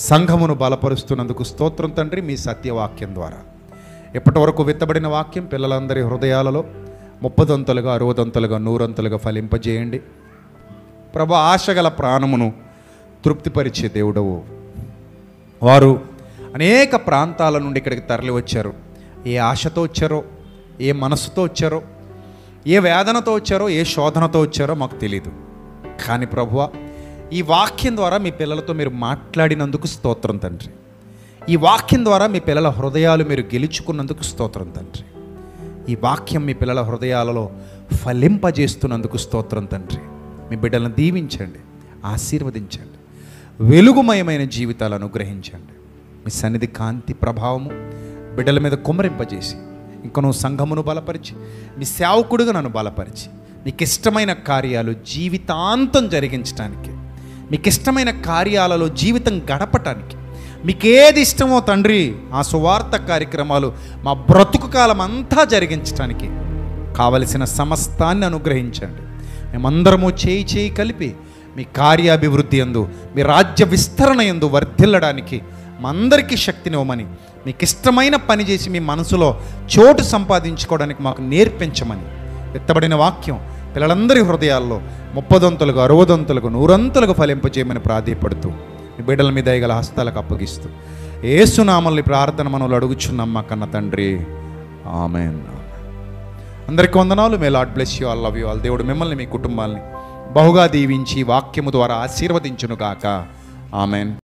సంఘమును బలపరుస్తున్నందుకు స్తోత్రం తండ్రి. మీ సత్యవాక్యం ద్వారా ఇప్పటి వరకు విత్తబడిన వాక్యం పిల్లలందరి హృదయాలలో 30 60 100 ఫలింపజేయండి ప్రభు. ఆశగల ప్రాణమును తృప్తిపరిచే దేవుడవు. వారు అనేక ప్రాంతాల నుండి ఇక్కడికి తరలి వచ్చారు. ఏ ఆశతో వచ్చారో, ఏ మనసుతో వచ్చారో, ఏ వేదనతో వచ్చారో, ఏ శోధనతో వచ్చారో మాకు తెలియదు. కానీ ప్రభువా, ఈ వాక్యం ద్వారా మీ పిల్లలతో మీరు మాట్లాడినందుకు స్తోత్రం తండ్రి. ఈ వాక్యం ద్వారా మీ పిల్లల హృదయాలు మీరు గెలుచుకున్నందుకు స్తోత్రం తండ్రి. ఈ వాక్యం మీ పిల్లల హృదయాలలో ఫలింపజేస్తున్నందుకు స్తోత్రం తండ్రి. మీ బిడ్డలను దీవించండి, ఆశీర్వదించండి, వెలుగుమయమైన జీవితాలు అనుగ్రహించండి. మీ సన్నిధి కాంతి ప్రభావము బిడ్డల మీద కుమ్మరింపజేసి, ఇంకా నువ్వు సంఘమును బలపరిచి, నీ సేవకుడుగా నన్ను బలపరిచి, నీకు ఇష్టమైన కార్యాలు జీవితాంతం జరిగించడానికి, మీకు ఇష్టమైన కార్యాలలో జీవితం గడపటానికి, మీకేది ఇష్టమో తండ్రి ఆ సువార్త కార్యక్రమాలు మా బ్రతుకు కాలం అంతా జరిగించడానికి కావలసిన సమస్తాన్ని అనుగ్రహించండి. మేమందరము చేయి కలిపి మీ కార్యాభివృద్ధి యందు, మీ రాజ్య విస్తరణ యందు వర్ధిల్లడానికి మా అందరికీ శక్తినివ్వమని, మీకు ఇష్టమైన పని చేసి మీ మనసులో చోటు సంపాదించుకోవడానికి మాకు నేర్పించమని, విత్తబడిన వాక్యం పిల్లలందరి హృదయాల్లో 30 60 100 ఫలింపజేయమని ప్రాధేయపడుతూ మీ బిడ్డల మీద దయగల హస్తాలకు అప్పగిస్తూ యేసు నామములో ప్రార్థన మనలో అడుగుచున్నాం మా కన్న తండ్రి. ఆమేన్. అందరికీ వందనాలు. May Lord bless you all, love you all. దేవుడు మిమ్మల్ని మీ కుటుంబాల్ని బహుగా దీవించి వాక్యము ద్వారా ఆశీర్వదించును గాక. ఆమేన్.